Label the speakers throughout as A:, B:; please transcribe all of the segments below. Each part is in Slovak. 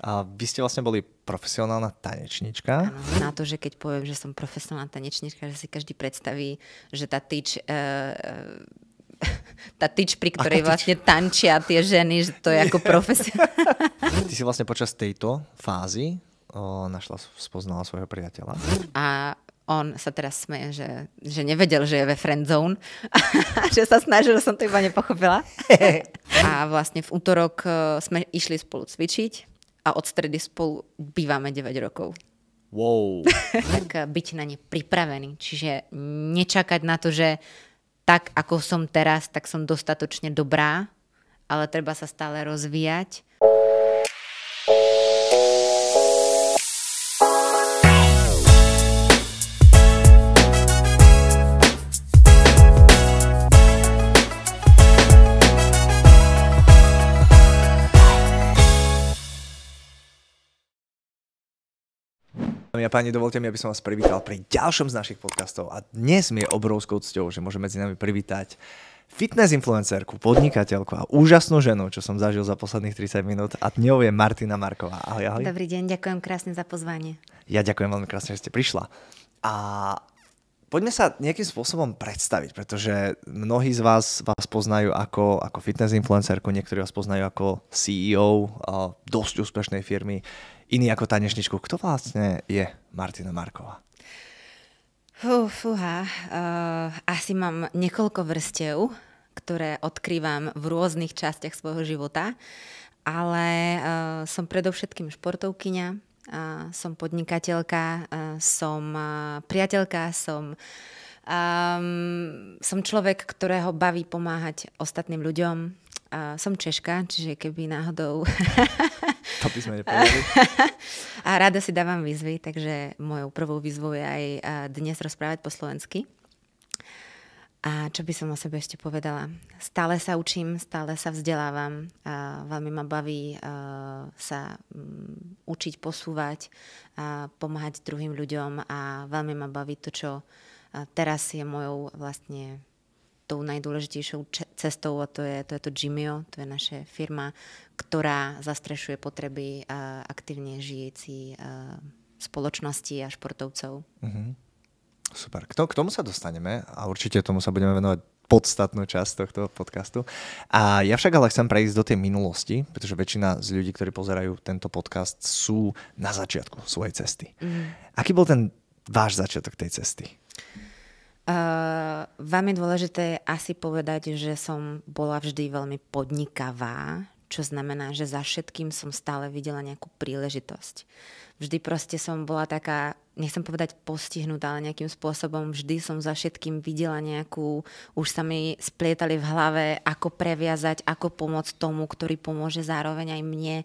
A: A vy ste vlastne boli profesionálna tanečníčka.
B: Áno, na to, že keď poviem, že som profesionálna tanečníčka, že si každý predstaví, že tá tyč, pri ktorej vlastne tančia tie ženy, že to je ako profesionálna.
A: Ty si vlastne počas tejto fázy spoznala svojho priateľa.
B: A on sa teraz smeje, že nevedel, že je ve friend zone. Že sa snažil, že som to iba nepochopila. A vlastne v útorok sme išli spolu cvičiť a od stredy spolu bývame 9 rokov.
A: Wow.
B: Tak byť na ne pripravený. Čiže nečakať na to, že tak, ako som teraz, tak som dostatočne dobrá, ale treba sa stále rozvíjať.
A: Dámy a páni, dovolte mi, aby som vás privítal pri ďalšom z našich podcastov. A dnes mi je obrovskou cťou, že môžem medzi nami privítať fitness influencerku, podnikateľku a úžasnú ženu, čo som zažil za posledných 30 minút. A dňou je Martina Marková. Ahoj, ahoj.
B: Dobrý deň, ďakujem krásne za pozvanie.
A: Ja ďakujem veľmi krásne, že ste prišla. A poďme sa nejakým spôsobom predstaviť, pretože mnohí z vás poznajú ako fitness influencerku, niektorí vás poznajú ako CEO dosť úspešnej firmy, iní ako tanečničku. Kto vlastne je Martina Marková?
B: Asi mám niekoľko vrstiev, ktoré odkrývam v rôznych častiach svojho života, ale som predovšetkým športovkyňa, som podnikateľka, som priateľka, som človek, ktorého baví pomáhať ostatným ľuďom. Som Češka, čiže keby náhodou...
A: To by sme nepovedali.
B: A rada si dávam výzvy, takže mojou prvou výzvou je aj dnes rozprávať po slovensky. A čo by som o sebe ešte povedala? Stále sa učím, stále sa vzdelávam. Veľmi ma baví sa učiť, posúvať, pomáhať druhým ľuďom a veľmi ma baví to, čo teraz je mojou vlastne tou najdôležitejšou cestou, a to je to Gymio, to je naša firma, ktorá zastrešuje potreby aktívne žijúci spoločnosti a športovcov.
A: Super. K tomu sa dostaneme a určite tomu sa budeme venovať podstatnú časť tohto podcastu. A ja však ale chcem prejsť do tej minulosti, pretože väčšina z ľudí, ktorí pozerajú tento podcast, sú na začiatku svojej cesty. Aký bol ten váš začiatok tej cesty?
B: Veľmi dôležité je asi povedať, že som bola vždy veľmi podnikavá, čo znamená, že za všetkým som stále videla nejakú príležitosť. Vždy proste som bola taká, nechcem povedať postihnutá, ale nejakým spôsobom vždy som za všetkým videla nejakú, už sa mi splietali v hlave, ako previazať, ako pomôcť tomu, ktorý pomôže zároveň aj mne.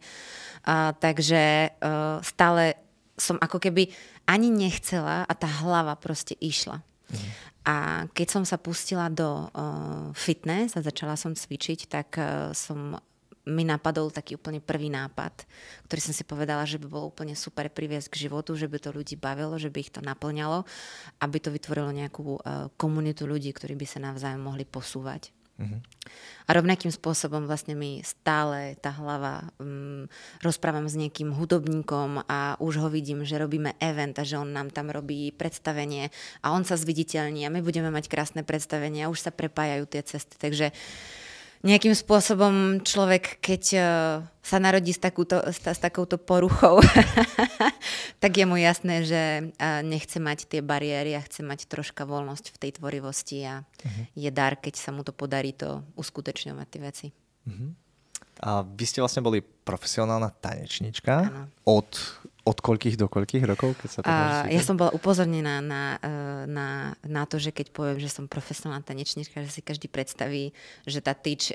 B: Takže stále som ako keby ani nechcela a tá hlava proste išla. A keď som sa pustila do fitness a začala som cvičiť, tak mi napadol taký úplne prvý nápad, ktorý som si povedala, že by bolo úplne super priviesť k životu, že by to ľudí bavilo, že by ich to naplňalo, aby to vytvorilo nejakú komunitu ľudí, ktorí by sa navzájom mohli posúvať. A rovnakým spôsobom vlastne mi stále tá hlava, rozprávam s niekým hudobníkom a už ho vidím, že robíme event a že on nám tam robí predstavenie a on sa zviditeľní a my budeme mať krásne predstavenie a už sa prepájajú tie cesty. Takže nejakým spôsobom človek, keď sa narodí s takouto poruchou, tak je mu jasné, že nechce mať tie bariéry a chce mať troška voľnosť v tej tvorivosti a je dar, keď sa mu to podarí to uskutočňovať tie veci.
A: A vy ste vlastne boli profesionálna tanečníčka. Od koľkých do koľkých rokov? Keď sa
B: ja som bola upozornená na to, že keď poviem, že som profesionálna tanečníčka, že si každý predstaví, že tá tyč,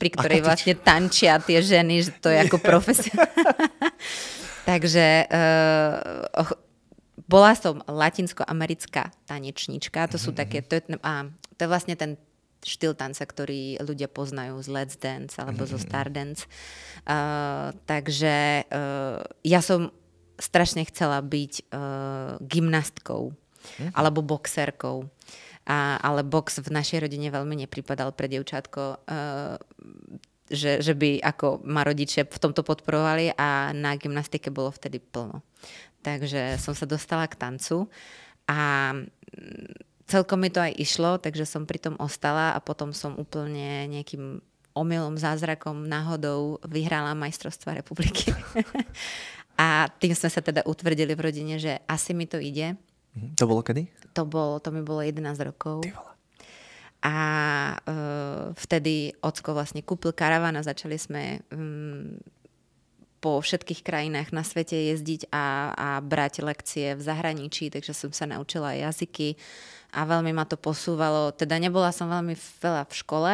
B: pri ktorej vlastne tančia tie ženy, že to je ako profesionálna. Takže bola som latinskoamerická tanečníčka. To sú také, to je vlastne ten štýl tanca, ktorý ľudia poznajú z Let's Dance alebo zo Stardance. Takže ja som strašne chcela byť gymnastkou alebo boxerkou. Ale box v našej rodine veľmi nepripadal pre dievčatko. že by ako ma rodičia v tomto podporovali a na gymnastike bolo vtedy plno. Takže som sa dostala k tancu a celkom mi to aj išlo, takže som pri tom ostala a potom som úplne nejakým omylom, zázrakom, náhodou vyhrala majstrovstva republiky. A tým sme sa teda utvrdili v rodine, že asi mi to ide.
A: To bolo kedy?
B: To mi bolo 11 rokov. A vtedy ocko vlastne kúpil karaván a začali sme po všetkých krajinách na svete jezdiť a brať lekcie v zahraničí, takže som sa naučila jazyky a veľmi ma to posúvalo. Teda nebola som veľmi veľa v škole,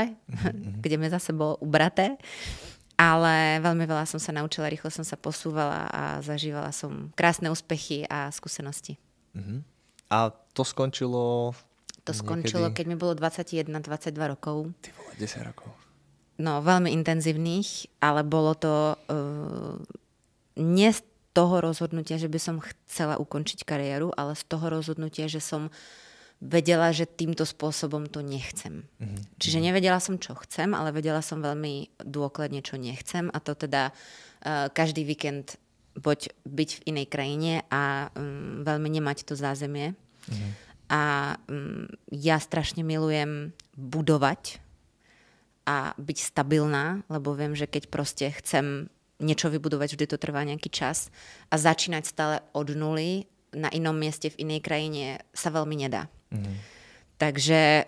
B: kde mi zase bolo ubraté, ale veľmi veľa som sa naučila, rýchlo som sa posúvala a zažívala som krásne úspechy a skúsenosti.
A: A to skončilo...
B: To skončilo, keď mi bolo 21-22 rokov.
A: Ty vole, 10 rokov.
B: No, veľmi intenzívnych, ale bolo to nie z toho rozhodnutia, že by som chcela ukončiť kariéru, ale z toho rozhodnutia, že som vedela, že týmto spôsobom to nechcem. Čiže nevedela som, čo chcem, ale vedela som veľmi dôkladne, čo nechcem. A to teda každý víkend byť v inej krajine a veľmi nemať to zázemie. A ja strašne milujem budovať a byť stabilná, lebo viem, že keď proste chcem niečo vybudovať, vždy to trvá nejaký čas a začínať stále od nuly na inom mieste v inej krajine sa veľmi nedá. Takže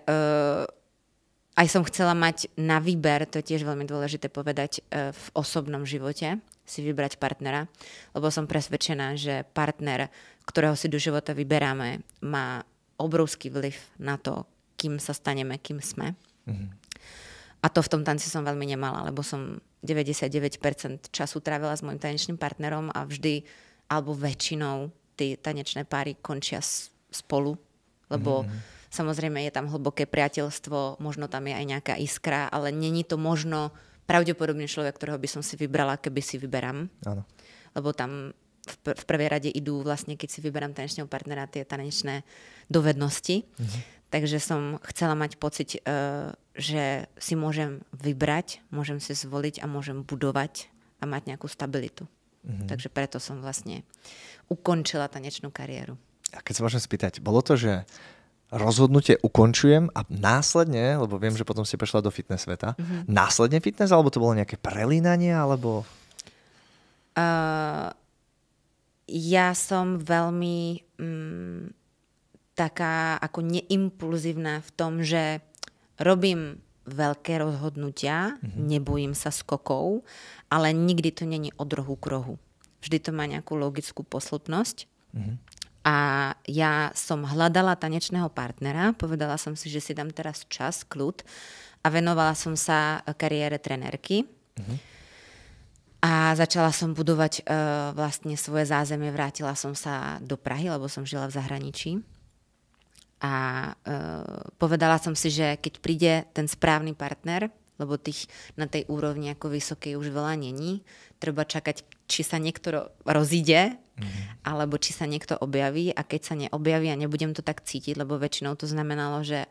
B: aj som chcela mať na výber, to je tiež veľmi dôležité povedať, v osobnom živote si vybrať partnera, lebo som presvedčená, že partner, ktorého si do života vyberáme, má obrovský vplyv na to, kým sa staneme, kým sme. A to v tom tanci som veľmi nemala, lebo som 99% času trávila s môjim tanečným partnerom a vždy, alebo väčšinou, tie tanečné páry končia spolu, lebo samozrejme je tam hlboké priateľstvo, možno tam je aj nejaká iskra, ale není to možno pravdepodobne človek, ktorého by som si vybrala, keby si vyberám.
A: Áno.
B: Lebo tam v prvej rade idú vlastne, keď si vyberám tanečného partnera, tie tanečné dovednosti. Takže som chcela mať pocit, že si môžem vybrať, môžem si zvoliť a môžem budovať a mať nejakú stabilitu. Takže preto som vlastne ukončila tanečnú kariéru.
A: A keď sa môžem spýtať, bolo to, že rozhodnutie ukončujem a následne, lebo viem, že potom si prešla do fitness sveta, následne fitness, alebo to bolo nejaké prelínanie, alebo...
B: Ja som veľmi taká ako neimpulzívna v tom, že robím veľké rozhodnutia, nebojím sa skokov, ale nikdy to není od rohu k rohu. Vždy to má nejakú logickú posĺpnosť. A ja som hľadala tanečného partnera, povedala som si, že si dám teraz čas, kľud a venovala som sa kariére trenérky. A začala som budovať vlastne svoje zázemie, vrátila som sa do Prahy, lebo som žila v zahraničí. A povedala som si, že keď príde ten správny partner, lebo tých na tej úrovni ako vysokej už veľa není, treba čakať, či sa niekto rozíde, alebo či sa niekto objaví, a keď sa neobjaví a nebudem to tak cítiť, lebo väčšinou to znamenalo, že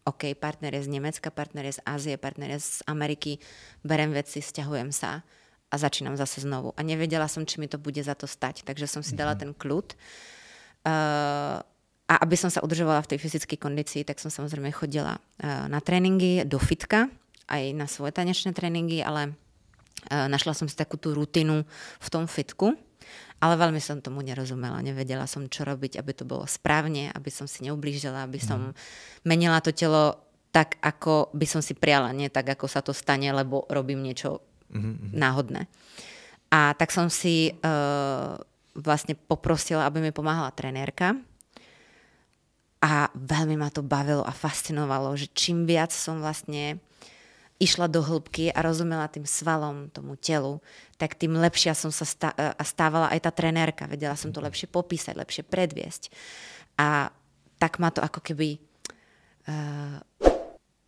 B: OK, partner je z Nemecka, partner je z Ázie, partner je z Ameriky, berem veci, sťahujem sa a začínam zase znovu. A nevedela som, či mi to bude za to stať, takže som si dala ten kľud. A aby som sa udržovala v tej fyzickej kondícii, tak som samozrejme chodila na tréningy do fitka, aj na svoje tanečné tréningy, ale našla som si takú tú rutinu v tom fitku, ale veľmi som tomu nerozumela. Nevedela som, čo robiť, aby to bolo správne, aby som si neublížila, aby som menila to telo tak, ako by som si priala, nie tak, ako sa to stane, lebo robím niečo náhodné. A tak som si vlastne poprosila, aby mi pomáhala trenérka. A veľmi ma to bavilo a fascinovalo, že čím viac som vlastne išla do hĺbky a rozumela tým svalom, tomu telu, tak tým lepšia som sa stávala aj tá trenérka. Vedela som to lepšie popísať, lepšie predviesť. A tak ma to ako keby...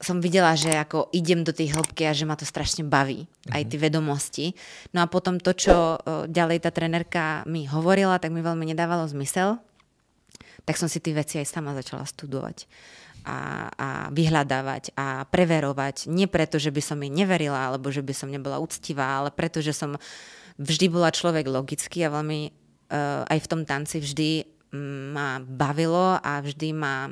B: som videla, že ako idem do tej hĺbky a že ma to strašne baví. Aj tie vedomosti. No a potom to, čo ďalej tá trenérka mi hovorila, tak mi veľmi nedávalo zmysel. Tak som si tie veci aj sama začala studovať. a vyhľadávať a preverovať. Nie preto, že by som jej neverila, alebo že by som nebola úctivá, ale preto, že som vždy bola človek logický a veľmi aj v tom tanci vždy ma bavilo a vždy ma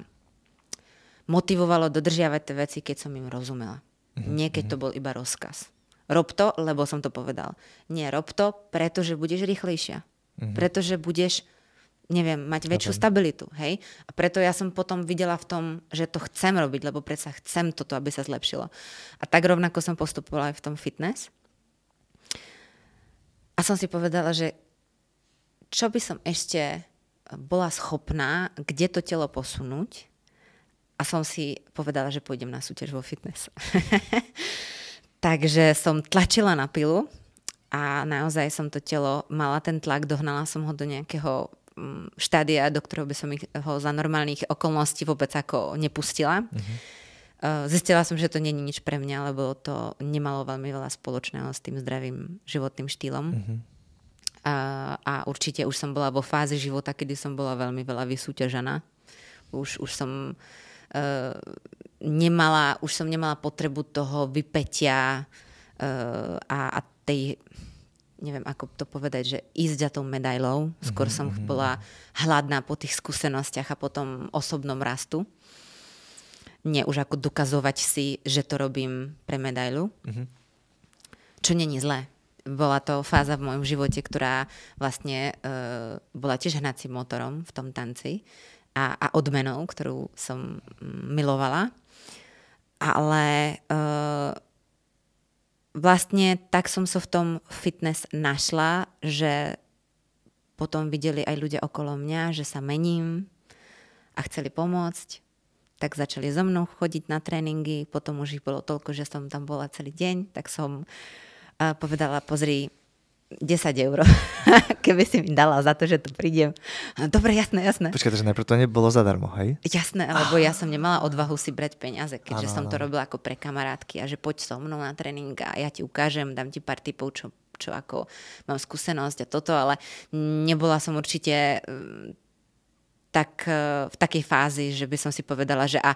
B: motivovalo dodržiavať tie veci, keď som im rozumela. Nie keď to bol iba rozkaz. Rob to, lebo som to povedal. Nie, rob to, pretože budeš rýchlejšia. Pretože budeš, neviem, mať väčšiu stabilitu. Hej? A preto ja som potom videla v tom, že to chcem robiť, lebo predsa chcem toto, aby sa zlepšilo. A tak rovnako som postupovala aj v tom fitness. A som si povedala, že čo by som ešte bola schopná, kde to telo posunúť. A som si povedala, že pôjdem na súťaž vo fitness. Takže som tlačila na pilu a naozaj som to telo, mala ten tlak, dohnala som ho do nejakého štádia, do ktorého by som ho za normálnych okolností vôbec ako nepustila. Zistila som, že to nie je nič pre mňa, lebo to nemalo veľmi veľa spoločného s tým zdravým životným štýlom. A určite už som bola vo fáze života, kedy som bola veľmi veľa vysúťažená. Už som nemala potrebu toho vypätia a tej, neviem ako to povedať, že ísť za tou medailou. Skôr som bola hladná po tých skúsenostiach a po tom osobnom rastu. Nie už ako dokazovať si, že to robím pre medailu. Čo není zlé. Bola to fáza v mojom živote, ktorá vlastne bola tiež hnacím motorom v tom tanci a odmenou, ktorú som milovala. Ale vlastne tak som sa v tom fitness našla, že potom videli aj ľudia okolo mňa, že sa mením a chceli pomôcť. Tak začali so mnou chodiť na tréningy, potom už ich bolo toľko, že som tam bola celý deň, tak som povedala, pozri, 10 eur, keby si mi dala za to, že tu prídem. Dobre, jasné.
A: Počkaj, takže najprv to nebolo zadarmo, hej?
B: Jasné, lebo ja som nemala odvahu si brať peniaze, keďže som to robila ako pre kamarátky a že poď so mnou na tréning a ja ti ukážem, dám ti pár tipov, čo ako mám skúsenosť a toto, ale nebola som určite tak v takej fázi, že by som si povedala, že a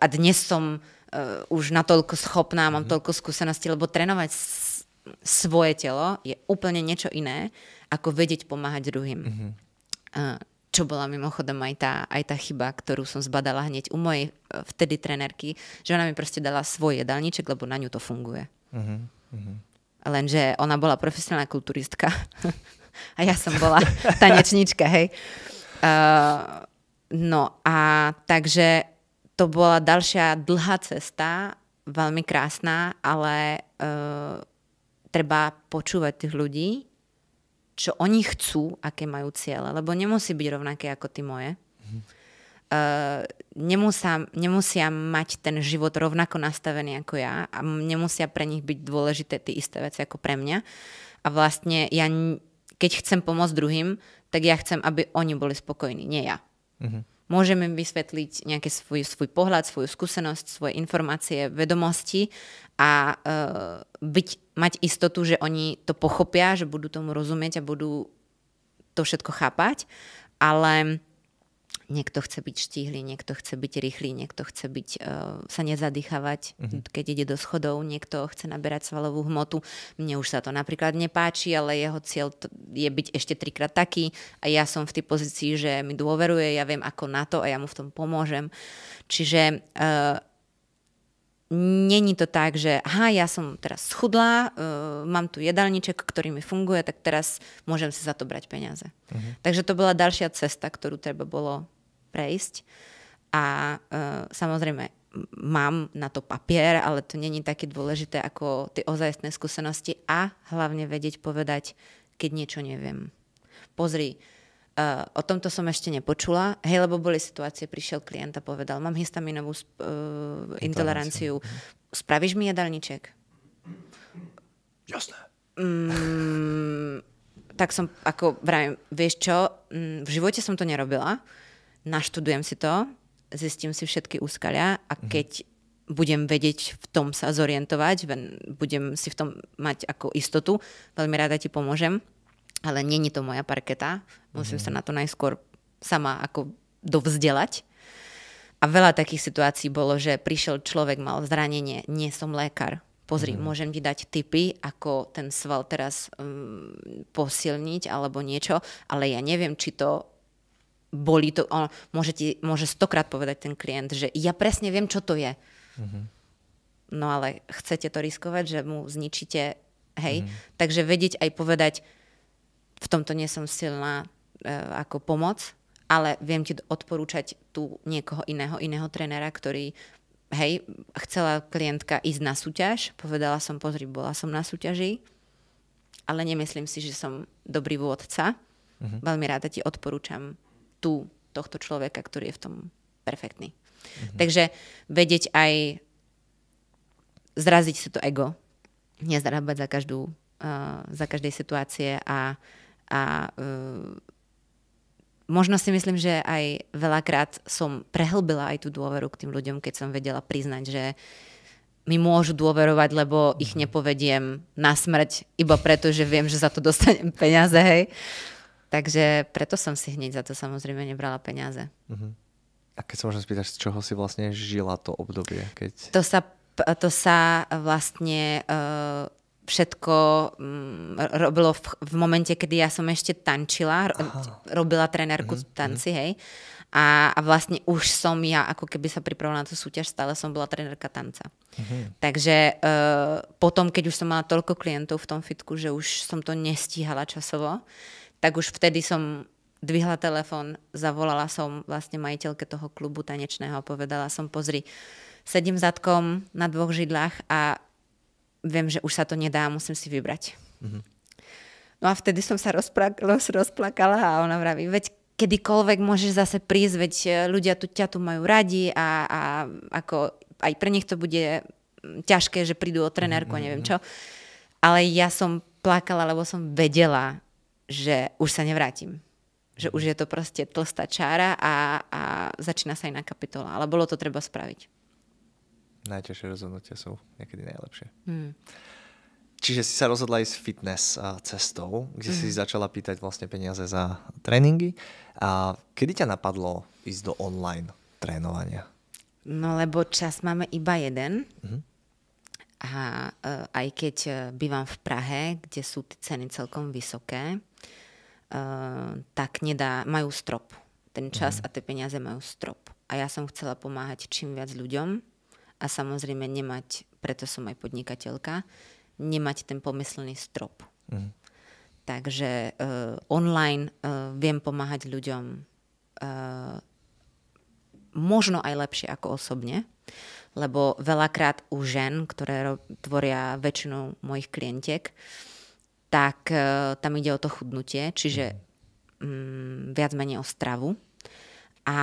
B: dnes som už natoľko schopná, mám toľko skúseností, lebo trénovať svoje telo je úplne niečo iné, ako vedieť pomáhať druhým. Čo bola mimochodom aj tá chyba, ktorú som zbadala hneď u mojej vtedy trenérky, že ona mi proste dala svoj jedálniček, lebo na ňu to funguje. Lenže ona bola profesionálna kulturistka a ja som bola tanečníčka, hej. No a takže to bola ďalšia dlhá cesta, veľmi krásna, ale treba počúvať tých ľudí, čo oni chcú, aké majú ciele, lebo nemusí byť rovnaké ako tí moje. Nemusia mať ten život rovnako nastavený ako ja a nemusia pre nich byť dôležité tie isté veci ako pre mňa. A vlastne ja, keď chcem pomôcť druhým, tak ja chcem, aby oni boli spokojní, nie ja. Môžeme vysvetliť nejaký svoj pohľad, svoju skúsenosť, svoje informácie, vedomosti a mať istotu, že oni to pochopia, že budú tomu rozumieť a budú to všetko chápať, ale niekto chce byť štíhly, niekto chce byť rýchly, niekto chce byť, sa nezadýchavať, keď ide do schodov, niekto chce naberať svalovú hmotu. Mne už sa to napríklad nepáči, ale jeho cieľ je byť ešte 3-krát taký a ja som v tej pozícii, že mi dôveruje, ja viem ako na to a ja mu v tom pomôžem. Čiže není to tak, že ja som teraz schudlá, mám tu jedálniček, ktorý mi funguje, tak teraz môžem si za to brať peniaze. Takže to bola ďalšia cesta, ktorú treba bolo prejsť. A samozrejme, mám na to papier, ale to není také dôležité ako tie ozajstné skúsenosti a hlavne vedieť povedať, keď niečo neviem. Pozri, o tomto som ešte nepočula. Hej, lebo boli situácie, prišiel klient a povedal, mám histaminovú intoleranciu. Spravíš mi jedálniček?
A: Jasné.
B: Tak som, ako vravím, vieš čo, v živote som to nerobila, naštudujem si to, zistím si všetky úskalia a keď budem vedieť v tom sa zorientovať, budem si v tom mať ako istotu, veľmi rada ti pomôžem. Ale nie je to moja parketa. Musím sa na to najskôr sama ako dovzdelať. A veľa takých situácií bolo, že prišiel človek, mal zranenie, nie som lekár. Pozri, môžem ti dať tipy, ako ten sval teraz posilniť alebo niečo, ale ja neviem, či to bolí to. Môže 100-krát povedať ten klient, že ja presne viem, čo to je. No ale chcete to riskovať, že mu zničíte, hej? Takže vedieť aj povedať, v tomto nie som silná ako pomoc, ale viem ti odporúčať tu niekoho iného trénera, ktorý, hej, chcela klientka ísť na súťaž, povedala som, pozri, bola som na súťaži, ale nemyslím si, že som dobrý vôdca. Veľmi rada ti odporúčam tohto človeka, ktorý je v tom perfektný. Takže vedieť aj zraziť si to ego, nezarábať za každej situácie a možno si myslím, že aj veľakrát som prehlbila aj tú dôveru k tým ľuďom, keď som vedela priznať, že mi môžu dôverovať, lebo ich nepovediem na smrť, iba preto, že viem, že za to dostanem peniaze, hej. Takže preto som si hneď za to samozrejme nebrala peniaze.
A: A keď sa môžem spýtať, z čoho si vlastne žila to obdobie?
B: To sa vlastne všetko robilo v momente, kedy ja som ešte tančila, robila trenérku v tanci, hej. A vlastne už som ja, ako keby sa pripravila na tú súťaž, stále som bola trenérka tanca. Takže potom, keď už som mala toľko klientov v tom fitku, že už som to nestíhala časovo, tak už vtedy som dvihla telefón, zavolala som vlastne majiteľke toho klubu tanečného a povedala som, pozri, sedím zadkom na 2 židlách a viem, že už sa to nedá, musím si vybrať. No a vtedy som sa rozplakala a ona vraví, veď kedykoľvek môžeš zase prísť, veď ľudia ťa tu majú radi a ako aj pre nich to bude ťažké, že prídu o trenérku a neviem čo. Ale ja som plakala, lebo som vedela, že už sa nevrátim. Že už je to proste tlstá čára a začína sa iná kapitola. Ale bolo to treba spraviť.
A: Najťažšie rozhodnutia sú niekedy najlepšie. Čiže si sa rozhodla ísť fitness cestou, kde si začala pýtať vlastne peniaze za tréningy. A kedy ťa napadlo ísť do online trénovania? No
B: lebo čas máme iba jeden. A aj keď bývam v Prahe, kde sú tie ceny celkom vysoké, tak majú strop. Ten čas a tie peniaze majú strop. A ja som chcela pomáhať čím viac ľuďom a samozrejme nemať, preto som aj podnikateľka, nemať ten pomyslný strop. Takže online viem pomáhať ľuďom možno aj lepšie ako osobne, lebo veľakrát u žen, ktoré tvoria väčšinu mojich klientiek, tak tam ide o to chudnutie, čiže viac menej o stravu. A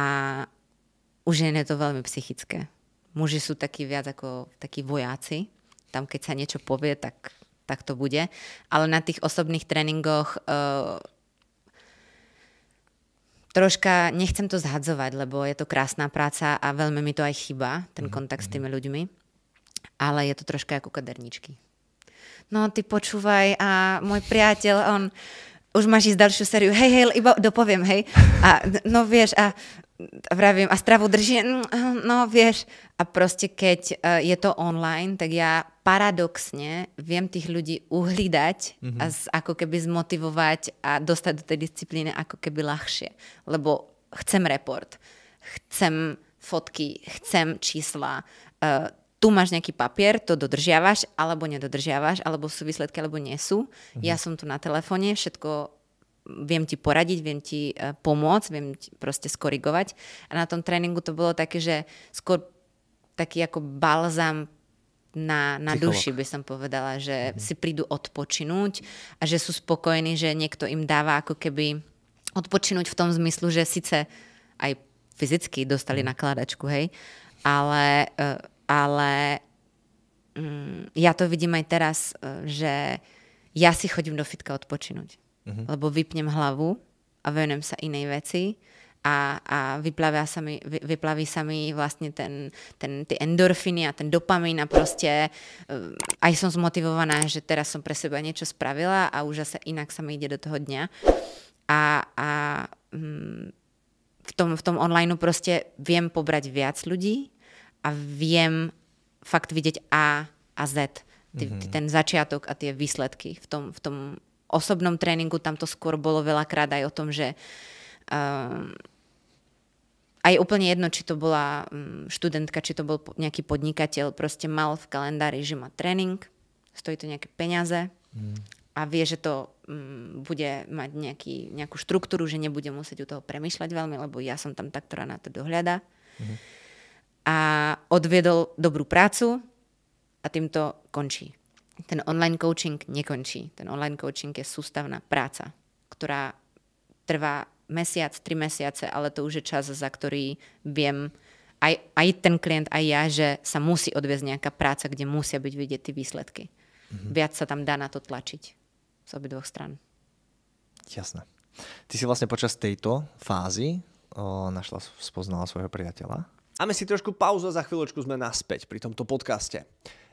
B: u žien je to veľmi psychické. Muži sú takí viac ako takí vojáci. Tam keď sa niečo povie, tak to bude. Ale na tých osobných tréningoch troška nechcem to zhadzovať, lebo je to krásna práca a veľmi mi to aj chýba, ten kontakt s tými ľuďmi. Ale je to troška ako kaderníčky. No ty počúvaj a môj priateľ, on už máš ísť ďalšiu sériu, hej, iba dopoviem, hej. A no vieš, a vravím, a stravu drží, no vieš. A proste keď je to online, tak ja paradoxne viem tých ľudí uhlídať a ako keby zmotivovať a dostať do tej disciplíny ako keby ľahšie. Lebo chcem report, chcem fotky, chcem čísla, tu máš nejaký papier, to dodržiavaš, alebo nedodržiavaš, alebo sú výsledky, alebo nie sú. Ja som tu na telefóne, všetko viem ti poradiť, viem ti pomôcť, viem ti proste skorigovať. A na tom tréningu to bolo také, že skôr taký ako balzam na duši, by som povedala, že si prídu odpočinúť a že sú spokojní, že niekto im dáva ako keby odpočinúť v tom zmyslu, že síce aj fyzicky dostali nakladačku, hej, ale ja to vidím aj teraz, že ja si chodím do fitka odpočinúť. Lebo vypnem hlavu a venujem sa inej veci a vyplaví sa mi vlastne tie endorfiny a ten dopamín a proste aj som zmotivovaná, že teraz som pre seba niečo spravila a už zase inak sa mi ide do toho dňa. A v tom online proste viem pobrať viac ľudí a viem fakt vidieť A a Z. Ten začiatok a tie výsledky. V tom osobnom tréningu tam to skôr bolo veľakrát aj o tom, že aj úplne jedno, či to bola študentka, či to bol nejaký podnikateľ, proste mal v kalendári, že má tréning, stojí to nejaké peniaze a vie, že to bude mať nejakú štruktúru, že nebude musieť u toho premýšľať veľmi, lebo ja som tam tá, ktorá na to dohľadá. A odviedol dobrú prácu a tým to končí. Ten online coaching nekončí. Ten online coaching je sústavná práca, ktorá trvá mesiac, 3 mesiace, ale to už je čas, za ktorý viem aj ten klient, aj ja, že sa musí odviesť nejaká práca, kde musia byť vidieť tie výsledky. Viac sa tam dá na to tlačiť z obidvoch strán.
A: Jasné. Ty si vlastne počas tejto fázy spoznala svojho priateľa. Dáme si trošku pauzu a za chvíľočku sme naspäť pri tomto podcaste.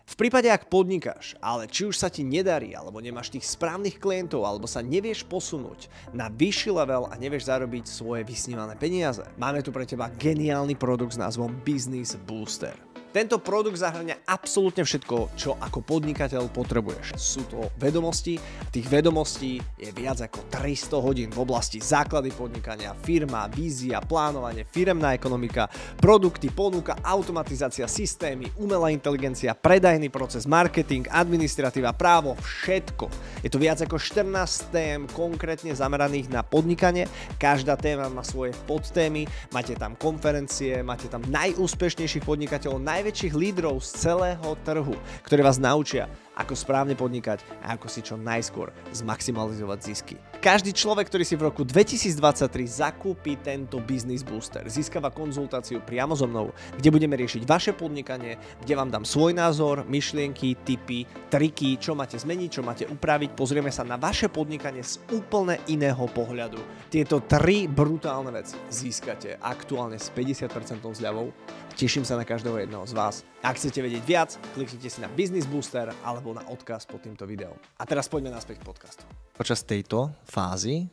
A: V prípade, ak podnikáš, ale či už sa ti nedarí, alebo nemáš tých správnych klientov, alebo sa nevieš posunúť na vyšší level a nevieš zarobiť svoje vysnívané peniaze, máme tu pre teba geniálny produkt s názvom Business Booster. Tento produkt zahŕňa absolútne všetko, čo ako podnikateľ potrebuješ. Sú to vedomosti, tých vedomostí je viac ako 300 hodín v oblasti základy podnikania, firma, vízia, plánovanie, firemná ekonomika, produkty, ponuka, automatizácia, systémy, umelá inteligencia, predajný proces, marketing, administratíva, právo, všetko. Je to viac ako 14 tém konkrétne zameraných na podnikanie. Každá téma má svoje podtémy, máte tam konferencie, máte tam najúspešnejších podnikateľov, najväčších lídrov z celého trhu, ktorí vás naučia, ako správne podnikať a ako si čo najskôr zmaximalizovať zisky. Každý človek, ktorý si v roku 2023 zakúpi tento Business Booster, získava konzultáciu priamo so mnou, kde budeme riešiť vaše podnikanie, kde vám dám svoj názor, myšlienky, tipy, triky, čo máte zmeniť, čo máte upraviť. Pozrieme sa na vaše podnikanie z úplne iného pohľadu. Tieto 3 brutálne veci získate aktuálne s 50% zľavou. Teším sa na každého jedného z vás. Ak chcete vedieť viac, kliknite si na Business Booster alebo na odkaz pod týmto videom. A teraz poďme naspäť k podcastu. Počas tejto fázy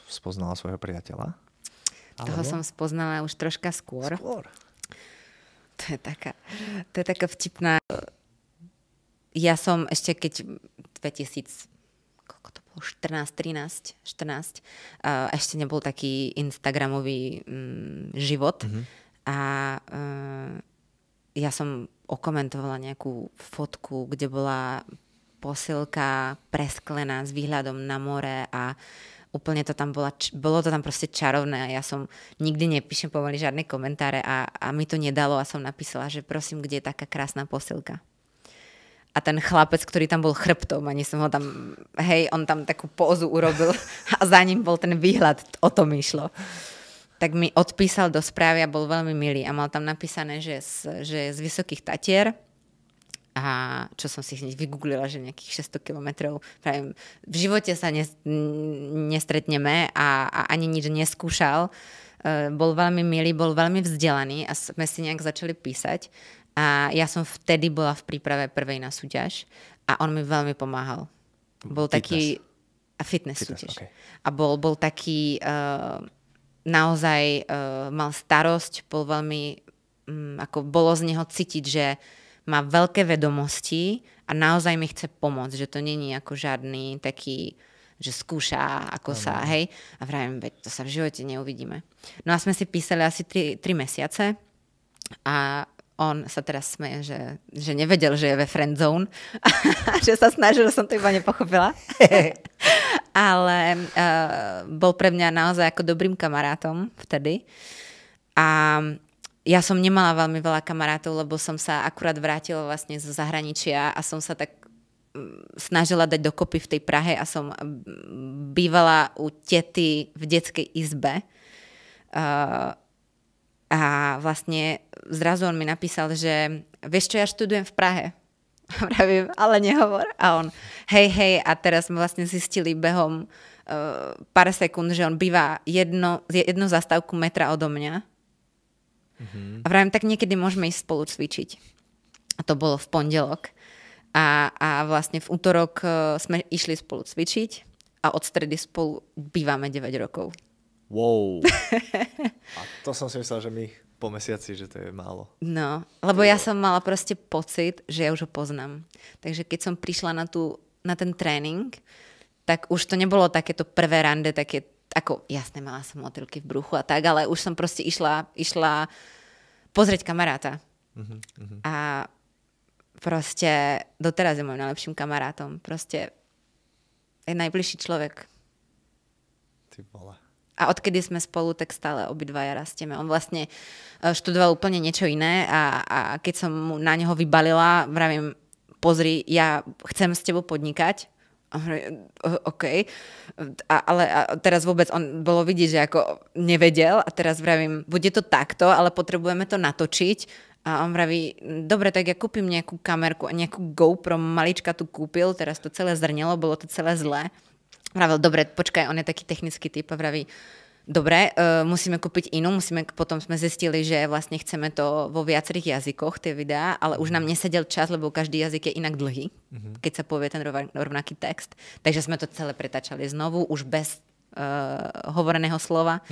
A: spoznala svojho priateľa?
B: Toho som spoznala už troška skôr. To je taká vtipná. Ja som ešte keď 14, ešte nebol taký instagramový život. A ja som okomentovala nejakú fotku, kde bola posilka presklená s výhľadom na more a úplne to tam bolo to tam proste čarovné a ja som nikdy nepíšem pomaly žiadne komentáre a mi to nedalo a som napísala, že prosím, kde je taká krásna posilka. A ten chlapec, ktorý tam bol chrbtom, ani som ho tam, on tam takú pózu urobil a za ním bol ten výhľad, o tom išlo. Tak mi odpísal do správy a bol veľmi milý a mal tam napísané, že je z Vysokých Tatier a čo som si hneď vygooglila, že nejakých 600 kilometrov. V živote sa nestretneme a ani nič neskúšal. Bol veľmi milý, bol veľmi vzdelaný a sme si nejak začali písať a ja som vtedy bola v príprave prvej na súťaž a on mi veľmi pomáhal. Bol taký fitness súťaž. Okay. A bol taký naozaj mal starosť, bol veľmi, ako bolo z neho cítiť, že má veľké vedomosti a naozaj mi chce pomôcť, že to není ako žiadny taký, že skúša, ako sa, a vravím, veď to sa v živote neuvidíme. No a sme si písali asi 3 mesiace a on sa teraz smeje, že nevedel, že je ve friend zone a že sa snažil, že som to iba nepochopila. Ale bol pre mňa naozaj ako dobrým kamarátom vtedy. A ja som nemala veľmi veľa kamarátov, lebo som sa akurát vrátila vlastne zo zahraničia a som sa tak snažila dať dokopy v tej Prahe a som bývala u tety v detskej izbe. A vlastne zrazu on mi napísal, že vieš čo, ja študujem v Prahe. A pravím, ale nehovor. A on, hej, a teraz sme vlastne zistili behom pár sekúnd, že on býva jednu zastávku metra odo mňa. A pravím, tak niekedy môžeme ísť spolu cvičiť. A to bolo v pondelok. A vlastne v útorok sme išli spolu cvičiť a od stredy spolu bývame 9 rokov.
A: Wow. A to som si myslel, že my po mesiaci, že to je málo.
B: No, lebo ja som mala proste pocit, že ja už ho poznám. Takže keď som prišla na ten tréning, tak už to nebolo takéto prvé rande, také, ako, jasne, mala som motýlky v bruchu a tak, ale už som proste išla pozrieť kamaráta. A proste doteraz je môjim najlepším kamarátom. Proste je najbližší človek.
A: Ty vole.
B: A odkedy sme spolu, tak stále obidvaja rastieme. On vlastne študoval úplne niečo iné a keď som mu na neho vybalila, vravím, pozri, ja chcem s tebou podnikať. OK. Ale teraz vôbec on bolo vidieť, že ako nevedel a teraz vravím, bude to takto, ale potrebujeme to natočiť. A on vraví, dobre, tak ja kúpim nejakú kamerku a nejakú GoPro malička tu kúpil, teraz to celé zrnelo, bolo to celé zlé. Vravel, dobre, počkaj, on je taký technický typ a vraví, dobre, musíme kúpiť inú, potom sme zistili, že vlastne chceme to vo viacerých jazykoch, tie videá, ale už nám nesedel čas, lebo každý jazyk je inak dlhý, keď sa povie ten rovnaký text. Takže sme to celé pretačali znovu, už bez hovoreného slova.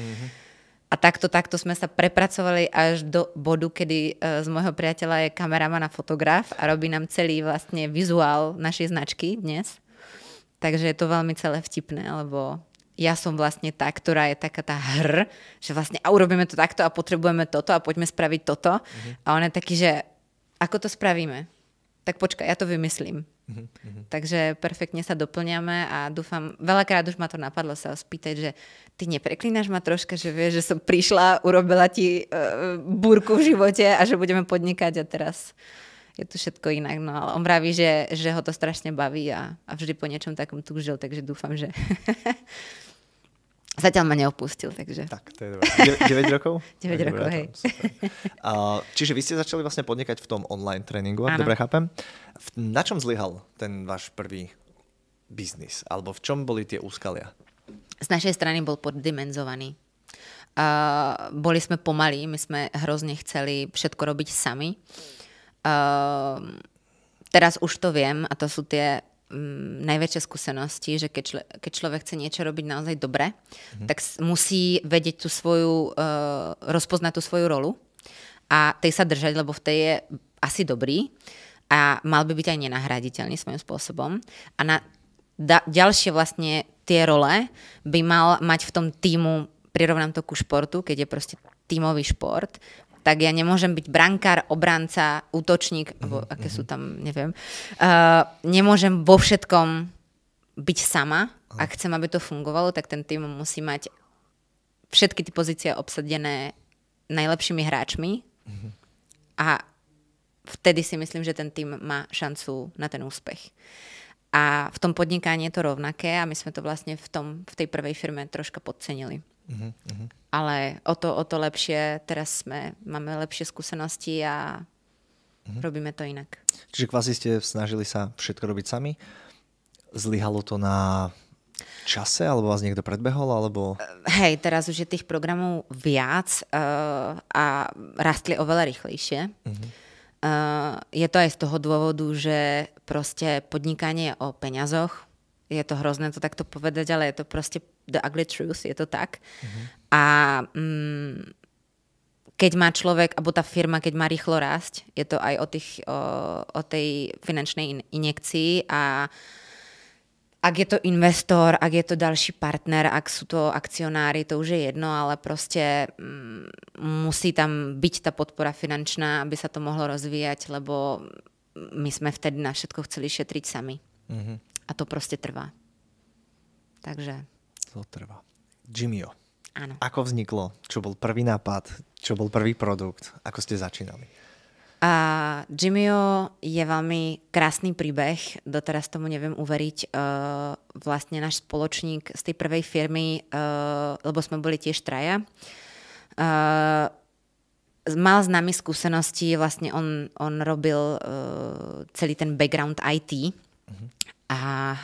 B: A takto sme sa prepracovali až do bodu, kedy z môjho priateľa je kameraman a fotograf a robí nám celý vlastne vizuál našej značky dnes. Takže je to veľmi celé vtipné, lebo ja som vlastne tá, ktorá je taká tá že vlastne a urobíme to takto a potrebujeme toto a poďme spraviť toto. A on je taký, že ako to spravíme? Tak počkaj, ja to vymyslím. Takže perfektne sa doplňame a dúfam, veľakrát už ma to napadlo sa spýtať, že ty nepreklínaš ma troška, že vieš, že som prišla, urobila ti búrku v živote a že budeme podnikať a teraz je to všetko inak. No ale on vraví, že ho to strašne baví a vždy po niečom takom túžil, takže dúfam, že zatiaľ ma neopustil. Takže.
A: Tak, to je dobré. 9 rokov?
B: 9 rokov, hej.
A: Čiže vy ste začali vlastne podnikať v tom online tréningu, ak dobre chápem. Na čom zlyhal ten váš prvý biznis? Alebo v čom boli tie úskalia?
B: Z našej strany bol poddimenzovaný. Boli sme pomalí, my sme hrozne chceli všetko robiť sami. Teraz už to viem a to sú tie najväčšie skúsenosti, že keď človek chce niečo robiť naozaj dobre, tak musí vedieť tú svoju, rozpoznať tú svoju rolu a tej sa držať, lebo v tej je asi dobrý a mal by byť aj nenahraditeľný svojím spôsobom. A na ďalšie vlastne tie role by mal mať v tom tímu, prirovnám to ku športu, keď je proste tímový šport, tak ja nemôžem byť brankár, obranca, útočník, alebo aké sú tam, neviem. Nemôžem vo všetkom byť sama. Ak chcem, aby to fungovalo, tak ten tým musí mať všetky tie pozície obsadené najlepšími hráčmi a vtedy si myslím, že ten tým má šancu na ten úspech. A v tom podnikaní je to rovnaké a my sme to vlastne v tej prvej firme troška podcenili. Ale o to lepšie, teraz máme lepšie skúsenosti a robíme to inak.
A: Čiže kvázi ste snažili sa všetko robiť sami? Zlyhalo to na čase, alebo vás niekto predbehol? Alebo...
B: Hej, teraz už je tých programov viac a rastli oveľa rýchlejšie. Je to aj z toho dôvodu, že proste podnikanie je o peňazoch. Je to hrozné to takto povedať, ale je to proste the ugly truth, je to tak. A keď má človek, alebo tá firma, keď má rýchlo rásť, je to aj o tej finančnej injekcii a ak je to investor, ak je to ďalší partner, ak sú to akcionári, to už je jedno, ale proste musí tam byť tá podpora finančná, aby sa to mohlo rozvíjať, lebo my sme vtedy na všetko chceli šetriť sami. A to proste trvá. Takže...
A: To trvá. Jimio.
B: Áno.
A: Ako vzniklo? Čo bol prvý nápad? Čo bol prvý produkt? Ako ste začínali?
B: Jimio je veľmi krásny príbeh. Doteraz tomu neviem uveriť. Vlastne náš spoločník z tej prvej firmy, lebo sme boli tiež traja, mal s nami skúsenosti. Vlastne on robil celý ten background IT. A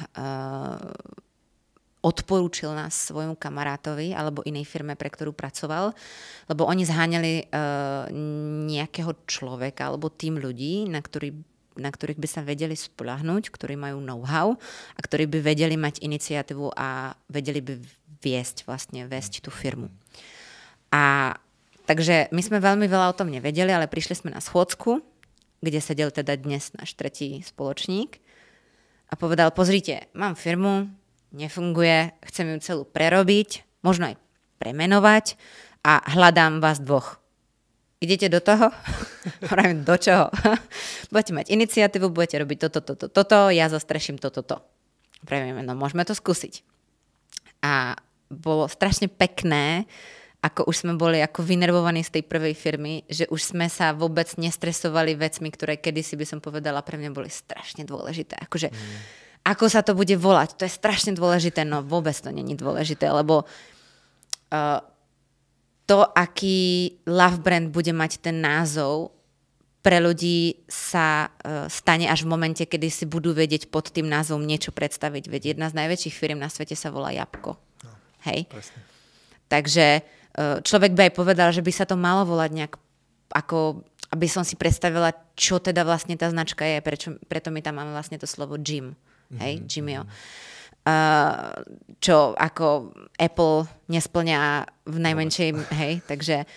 B: odporúčil nás svojmu kamarátovi alebo inej firme, pre ktorú pracoval, lebo oni zháňali nejakého človeka alebo tým ľudí, na ktorých by sa vedeli spoľahnúť, ktorí majú know-how a ktorí by vedeli mať iniciatívu a vedeli by viesť tú firmu. A takže my sme veľmi veľa o tom nevedeli, ale prišli sme na schôdzku, kde sedel teda dnes náš tretí spoločník a povedal, pozrite, mám firmu, nefunguje, chcem ju celú prerobiť, možno aj premenovať a hľadám vás dvoch. Idete do toho? Hovorím, do čoho? Budete mať iniciatívu, budete robiť toto, ja zastreším toto. Pravíme, no môžeme to skúsiť. A bolo strašne pekné, ako už sme boli ako vynervovaní z tej prvej firmy, že už sme sa vôbec nestresovali vecmi, ktoré kedysi by som povedala pre mňa boli strašne dôležité. Akože, ako sa to bude volať, to je strašne dôležité, no vôbec to není dôležité, lebo to, aký love brand bude mať ten názov, pre ľudí sa stane až v momente, kedy si budú vedieť pod tým názvom niečo predstaviť. Veď jedna z najväčších firm na svete sa volá Jabko. No, hej? Presne. Takže človek by aj povedal, že by sa to malo volať nejak ako, aby som si predstavila, čo teda vlastne tá značka je, preto my tam máme vlastne to slovo Jim. Hej? Jimio. Čo ako Apple nesplňa v najmenšej, hej, takže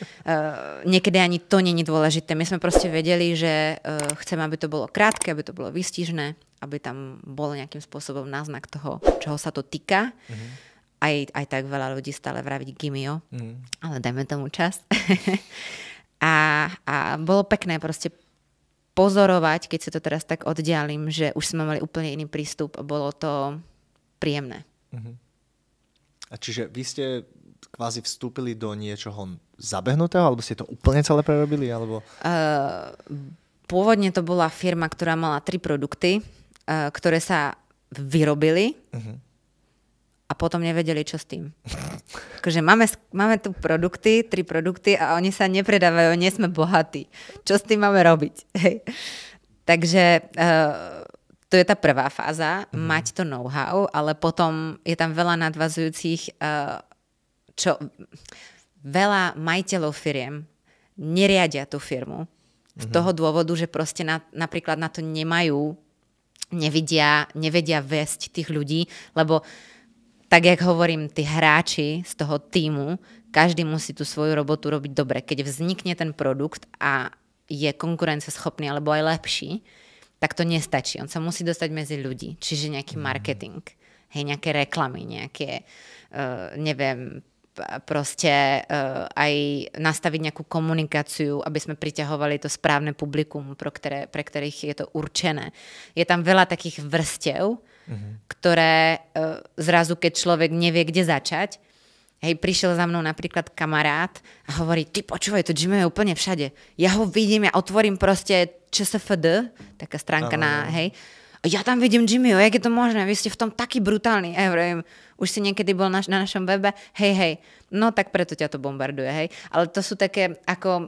B: niekedy ani to nie je dôležité. My sme proste vedeli, že chceme, aby to bolo krátke, aby to bolo výstižné, aby tam bol nejakým spôsobom náznak toho, čoho sa to týka. Aj tak veľa ľudí stále vraví Gimio, ale dajme tomu čas. a bolo pekné proste pozorovať, keď sa to teraz tak oddialím, že už sme mali úplne iný prístup a bolo to príjemné.
A: A čiže vy ste kvázi vstúpili do niečoho zabehnutého, alebo ste to úplne celé prerobili? Alebo...
B: Pôvodne to bola firma, ktorá mala 3 produkty, ktoré sa vyrobili a potom nevedeli, čo s tým. Takže máme tu 3 produkty a oni sa nepredávajú, nie sme bohatí. Čo s tým máme robiť? Hej. Takže to je tá prvá fáza, mať to know-how, ale potom je tam veľa nadvazujúcich, veľa majiteľov firiem neriadia tú firmu z toho dôvodu, že proste napríklad na to nevedia viesť tých ľudí, lebo tak, jak hovorím, tí hráči z toho tímu, každý musí tú svoju robotu robiť dobre. Keď vznikne ten produkt a je konkurenceschopný alebo aj lepší, tak to nestačí. On sa musí dostať medzi ľudí. Čiže nejaký marketing, hej, nejaké reklamy, nejaké, neviem, proste aj nastaviť nejakú komunikáciu, aby sme priťahovali to správne publikum, pre ktorých je to určené. Je tam veľa takých vrstev, ktoré zrazu, keď človek nevie, kde začať, hej, prišiel za mnou napríklad kamarát a hovorí, ty počúvaj, to Jimmy je úplne všade. Ja ho vidím, ja otvorím proste ČSFD, taká stránka hej, a ja tam vidím Jimmyho, jak je to možné, vy ste v tom taký brutálny. Už si niekedy bol na našom webe, hej, no tak preto ťa to bombarduje, hej. Ale to sú také ako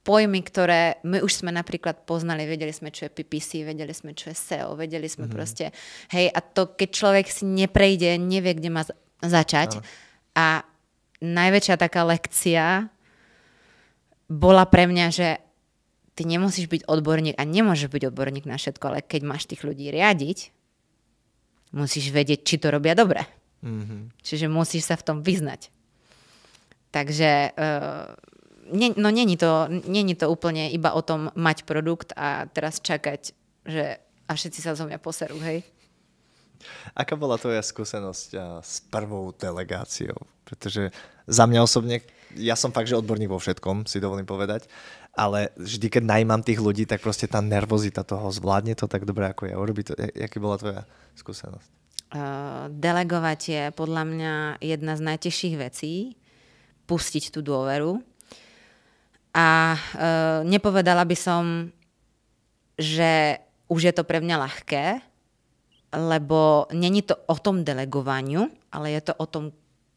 B: pojmy, ktoré my už sme napríklad poznali, vedeli sme, čo je PPC, vedeli sme, čo je SEO, vedeli sme proste, hej, a to, keď človek si neprejde, nevie, kde má začať. A najväčšia taká lekcia bola pre mňa, že ty nemusíš byť odborník a nemôžeš byť odborník na všetko, ale keď máš tých ľudí riadiť, musíš vedieť, či to robia dobre. Čiže musíš sa v tom vyznať. Takže není to úplne iba o tom mať produkt a teraz čakať, že a všetci sa zo mňa poserú, hej?
A: Aká bola tvoja skúsenosť s prvou delegáciou? Pretože za mňa osobne, ja som fakt, že odborník vo všetkom, si dovolím povedať, ale vždy, keď najímam tých ľudí, tak proste tá nervozita toho, zvládne to tak dobre, ako ja, urobí to. Jaký bola tvoja skúsenosť?
B: Delegovať je podľa mňa jedna z najtežších vecí, pustiť tú dôveru. A nepovedala by som, že už je to pre mňa ľahké, lebo není to o tom delegovaniu, ale je to o tom,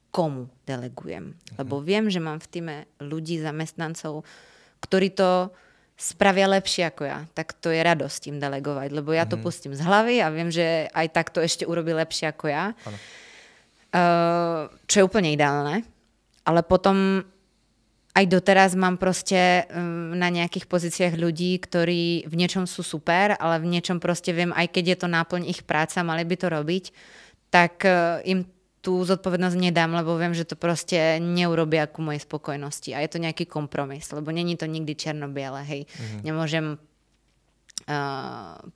B: komu delegujem. Lebo viem, že mám v týme ľudí, zamestnancov, ktorí to spravia lepšie ako ja. Tak to je radosť im delegovať, lebo ja to pustím z hlavy a viem, že aj tak to ešte urobí lepšie ako ja. Čo je úplne ideálne. Ale potom aj doteraz mám proste na nejakých pozíciách ľudí, ktorí v niečom sú super, ale v niečom proste viem, aj keď je to náplň ich práca, mali by to robiť, tak im tú zodpovednosť nedám, lebo viem, že to proste neurobia ku mojej spokojnosti. A je to nejaký kompromis, lebo není to nikdy černo-biele, hej. Nemôžem,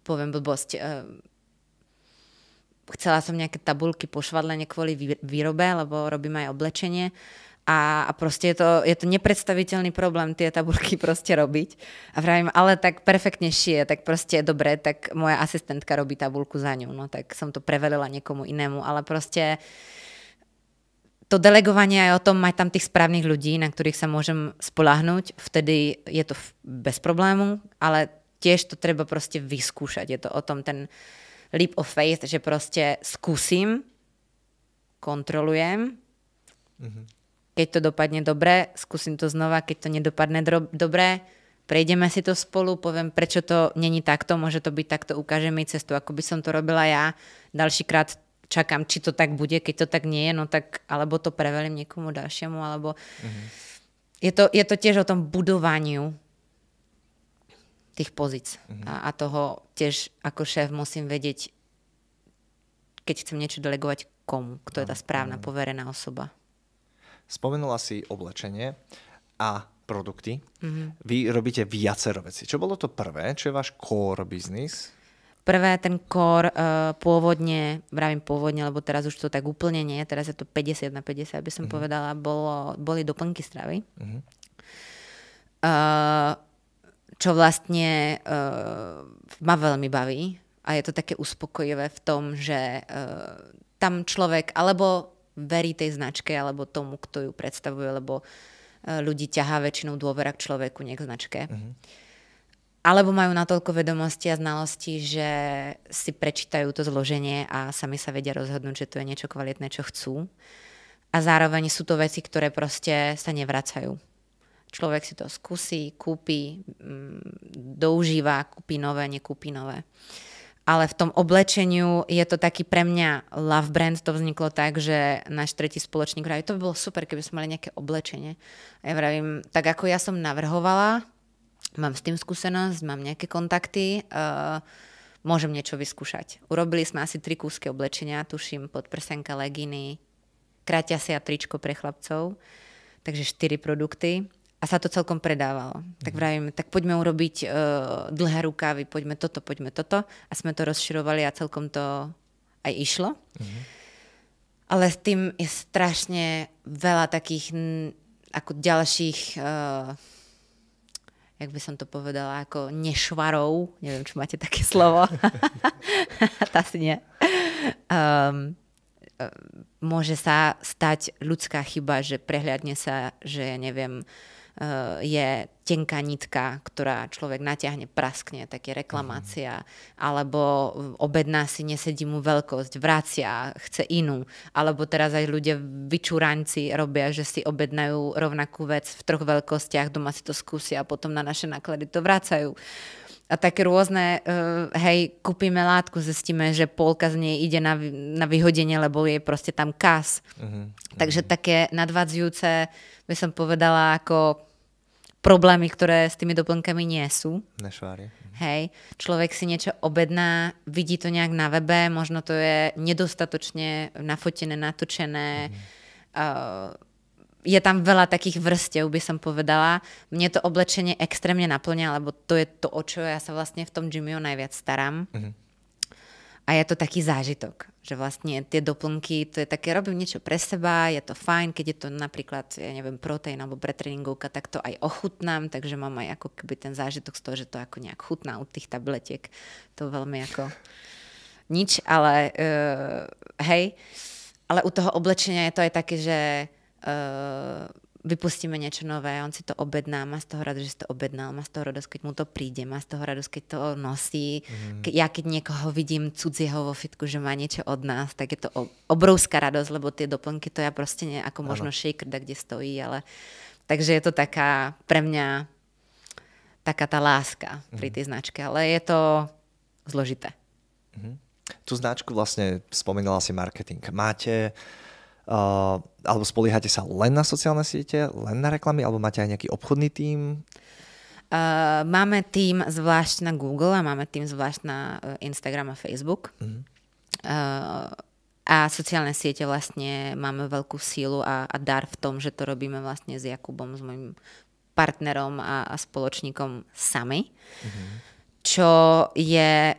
B: poviem blbosť, chcela som nejaké tabulky po švadlene kvôli výrobe, lebo robím aj oblečenie. A proste je to nepredstaviteľný problém tie tabulky proste robiť. A vravím, ale tak perfektne šije, tak proste dobre, tak moja asistentka robí tabulku za ňu. No tak som to prevelila niekomu inému, ale proste to delegovanie je o tom mať tam tých správnych ľudí, na ktorých sa môžem spoľahnúť. Vtedy je to bez problému, ale tiež to treba proste vyskúšať. Je to o tom ten leap of faith, že proste skúsim, kontrolujem, keď to dopadne dobre, skúsim to znova, keď to nedopadne dobre, prejdeme si to spolu, poviem, prečo to není takto, môže to byť takto, ukážem mi cestu, ako by som to robila ja. Ďalšíkrát čakám, či to tak bude, keď to tak nie je, no tak, alebo to prevelím niekomu ďalšiemu, alebo je to tiež o tom budovaniu tých pozíc. A toho tiež ako šéf musím vedieť, keď chcem niečo delegovať komu, kto je tá správna, poverená osoba.
A: Spomenula si oblečenie a produkty. Vy robíte viacero vecí. Čo bolo to prvé? Čo je váš core business?
B: Prvé, ten core pôvodne, vravím pôvodne, lebo teraz už to tak úplne nie, teraz je to 50/50, by som povedala, boli doplnky stravy. Čo vlastne ma veľmi baví a je to také uspokojivé v tom, že tam človek alebo verí tej značke alebo tomu, kto ju predstavuje, lebo ľudí ťahá väčšinou dôvera k človeku, nie k značke. Alebo majú natoľko vedomosti a znalosti, že si prečítajú to zloženie a sami sa vedia rozhodnúť, že to je niečo kvalitné, čo chcú. A zároveň sú to veci, ktoré proste sa nevracajú. Človek si to skúsi, kúpi, doužíva, kúpi nové, nekúpi nové. Ale v tom oblečeniu je to taký pre mňa love brand, to vzniklo tak, že náš tretí spoločník vraví, to by bolo super, keby sme mali nejaké oblečenie. A ja vravím, tak ako ja som navrhovala, mám s tým skúsenosť, mám nejaké kontakty, môžem niečo vyskúšať. Urobili sme asi 3 kúsky oblečenia, tuším, podprsenka, leginy, kraťasie a tričko pre chlapcov, takže 4 produkty. A sa to celkom predávalo. Tak vravím, tak poďme urobiť dlhé rukávy, poďme toto. A sme to rozširovali a celkom to aj išlo. Ale s tým je strašne veľa takých ako ďalších, jak by som to povedala, ako nešvarov. Neviem, či máte také slovo. Asi nie. Môže sa stať ľudská chyba, že prehliadne sa, že ja neviem, je tenká nitka, ktorá človek natiahne, praskne, také reklamácia, alebo objedná si, nesedí mu veľkosť, vracia, chce inú, alebo teraz aj ľudia vyčúraňci robia, že si objednajú rovnakú vec v 3 veľkostiach, doma si to skúsia a potom na naše náklady to vracajú. A také rôzne, hej, kúpime látku, zistíme, že polka z nej ide na vyhodenie, lebo je proste tam kas. Takže také nadvádzujúce, by som povedala, ako problémy, ktoré s tými doplnkami nie sú.
A: Nešvári.
B: Hej, človek si niečo objedná, vidí to nejak na webe, možno to je nedostatočne nafotené, natočené, je tam veľa takých vrstev, by som povedala. Mne to oblečenie extrémne naplňa, lebo to je to, o čo ja sa vlastne v tom Jimio najviac starám. A je to taký zážitok, že vlastne tie doplnky, to je také, robím niečo pre seba, je to fajn, keď je to napríklad, ja neviem, proteín alebo pretréningovka, tak to aj ochutnám, takže mám aj ako keby ten zážitok z toho, že to ako nejak chutná od tých tabletiek. To veľmi ako nič, ale hej. Ale u toho oblečenia je to aj také, že vypustíme niečo nové, on si to objedná, má z toho radosť, že si to objednal, má z toho radosť, keď mu to príde, má z toho radosť, keď to nosí. Ja keď niekoho vidím cudzieho vo fitku, že má niečo od nás, tak je to obrovská radosť, lebo tie doplnky to ja proste nie, ako možno shaker, kde stojí, ale takže je to taká pre mňa taká tá láska pri tej značke, ale je to zložité.
A: Tú značku vlastne spomínala si marketing. Máte alebo spoliehate sa len na sociálne siete, len na reklamy, alebo máte aj nejaký obchodný tím?
B: Máme tím zvlášť na Google a máme tím zvlášť na Instagram a Facebook. A sociálne siete vlastne máme veľkú sílu a dar v tom, že to robíme vlastne s Jakubom, s mojím partnerom a spoločníkom sami. Čo je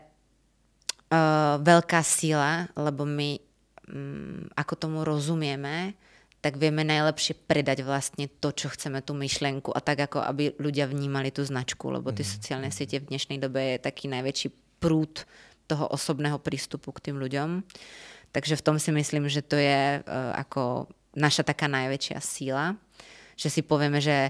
B: veľká sila, lebo my ako tomu rozumieme, tak vieme najlepšie predať vlastne to, čo chceme, tú myšlienku a tak, ako aby ľudia vnímali tú značku, lebo tie sociálne siete v dnešnej dobe je taký najväčší prúd toho osobného prístupu k tým ľuďom. Takže v tom si myslím, že to je ako naša taká najväčšia síla, že si povieme, že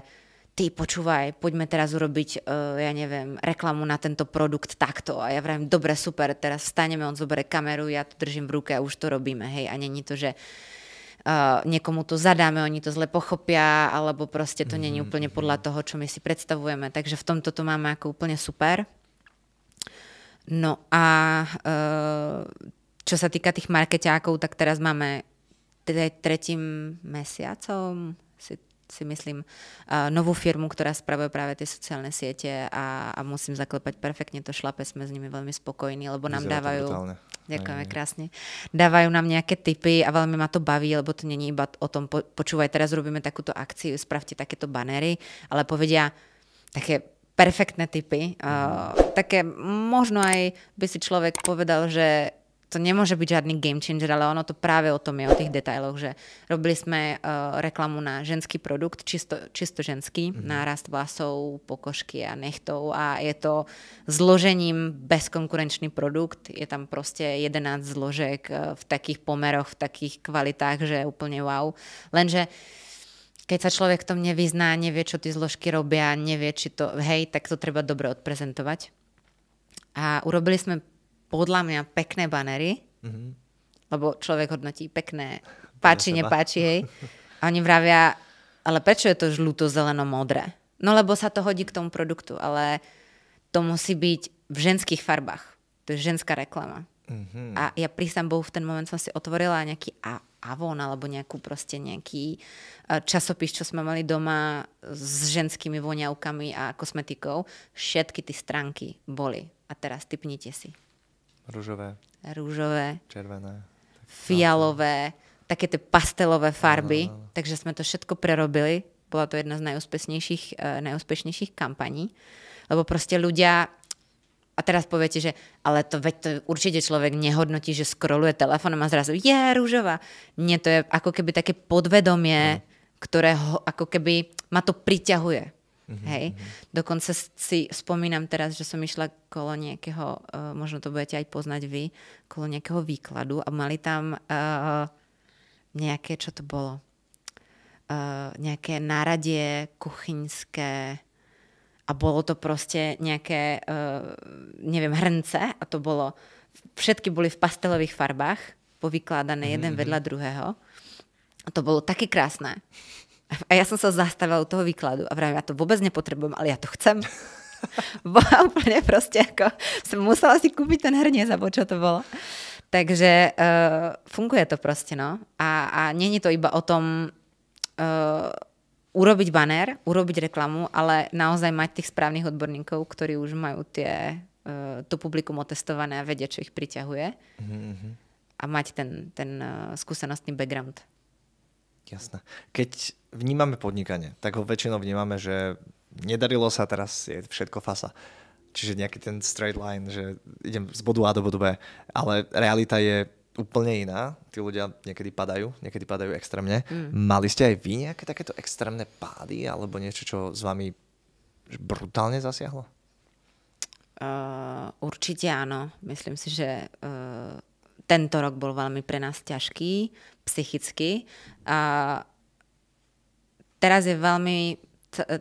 B: ty počúvaj, poďme teraz urobiť, ja neviem, reklamu na tento produkt takto. A ja vravím, dobre, super, teraz vstaneme, on zoberie kameru, ja to držím v ruke a už to robíme, hej. A není to, že niekomu to zadáme, oni to zle pochopia, alebo proste to není úplne podľa toho, čo my si predstavujeme. Takže v tomto to máme ako úplne super. No a čo sa týka tých markeťákov, tak teraz máme tretím mesiacom, si myslím, novú firmu, ktorá spravuje práve tie sociálne siete a musím zaklepať perfektne to šlape, sme s nimi veľmi spokojní, lebo nám dávajú... Ďakujeme krásne. Dávajú nám nejaké tipy a veľmi ma to baví, lebo to nie je iba o tom, počúvaj, teraz robíme takúto akciu, spravte takéto banery, ale povedia také perfektné tipy. Také možno aj by si človek povedal, že to nemôže byť žiadny game changer, ale ono to práve o tom je, o tých detailoch, že robili sme reklamu na ženský produkt, čisto ženský, nárast vlasov, pokožky a nechtov a je to zložením bezkonkurenčný produkt, je tam proste 11 zložiek v takých pomeroch, v takých kvalitách, že je úplne wow. Lenže keď sa človek v tom nevyzná, nevie, čo tie zložky robia, nevie, či to, hej, tak to treba dobre odprezentovať. A urobili sme podľa mňa pekné banery, lebo človek hodnotí pekné, páči, nepáči, hej. A oni vravia, ale prečo je to žluto-zeleno-modré? No lebo sa to hodí k tomu produktu, ale to musí byť v ženských farbách. To je ženská reklama. A ja prísam Bohu, v ten moment som si otvorila nejaký Avon alebo nejaký časopis, čo sme mali doma s ženskými voňavkami a kosmetikou. Všetky tie stránky boli. A teraz tipnite si. Rúžové,
A: červené,
B: fialové, také tie pastelové farby. Takže sme to všetko prerobili. Bola to jedna z najúspešnejších kampaní. Lebo proste ľudia, a teraz poviete, že ale to určite človek nehodnotí, že scrolluje telefónom a zrazu rúžová. Nie, to je ako keby také podvedomie, ktoré ako keby ma to priťahuje. Hej. Dokonca si spomínam teraz, že som išla kolo nejakého, možno to budete aj poznať vy, kolo nejakého výkladu a mali tam nejaké, čo to bolo? Nejaké náradie kuchyňské a bolo to proste nejaké, neviem, hrnce a to bolo, všetky boli v pastelových farbách, povykladané jeden vedľa druhého. A to bolo také krásne. A ja som sa zastavila u toho výkladu a vravím, ja to vôbec nepotrebujem, ale ja to chcem. Bola úplne proste ako, som musela si kúpiť ten hrniec, alebo čo to bolo. Takže funguje to proste, no. A nie je to iba o tom urobiť banner, urobiť reklamu, ale naozaj mať tých správnych odborníkov, ktorí už majú to publikum otestované a vedia, čo ich priťahuje. A mať ten skúsenostný background.
A: Jasné. Keď vnímame podnikanie, tak ho väčšinou vnímame, že nedarilo sa, teraz je všetko fasa. Čiže nejaký ten straight line, že idem z bodu A do bodu B. Ale realita je úplne iná. Tí ľudia niekedy padajú extrémne. Mali ste aj vy nejaké takéto extrémne pády alebo niečo, čo s vami brutálne zasiahlo?
B: Určite áno. Myslím si, že tento rok bol veľmi pre nás ťažký, psychicky. A teraz je veľmi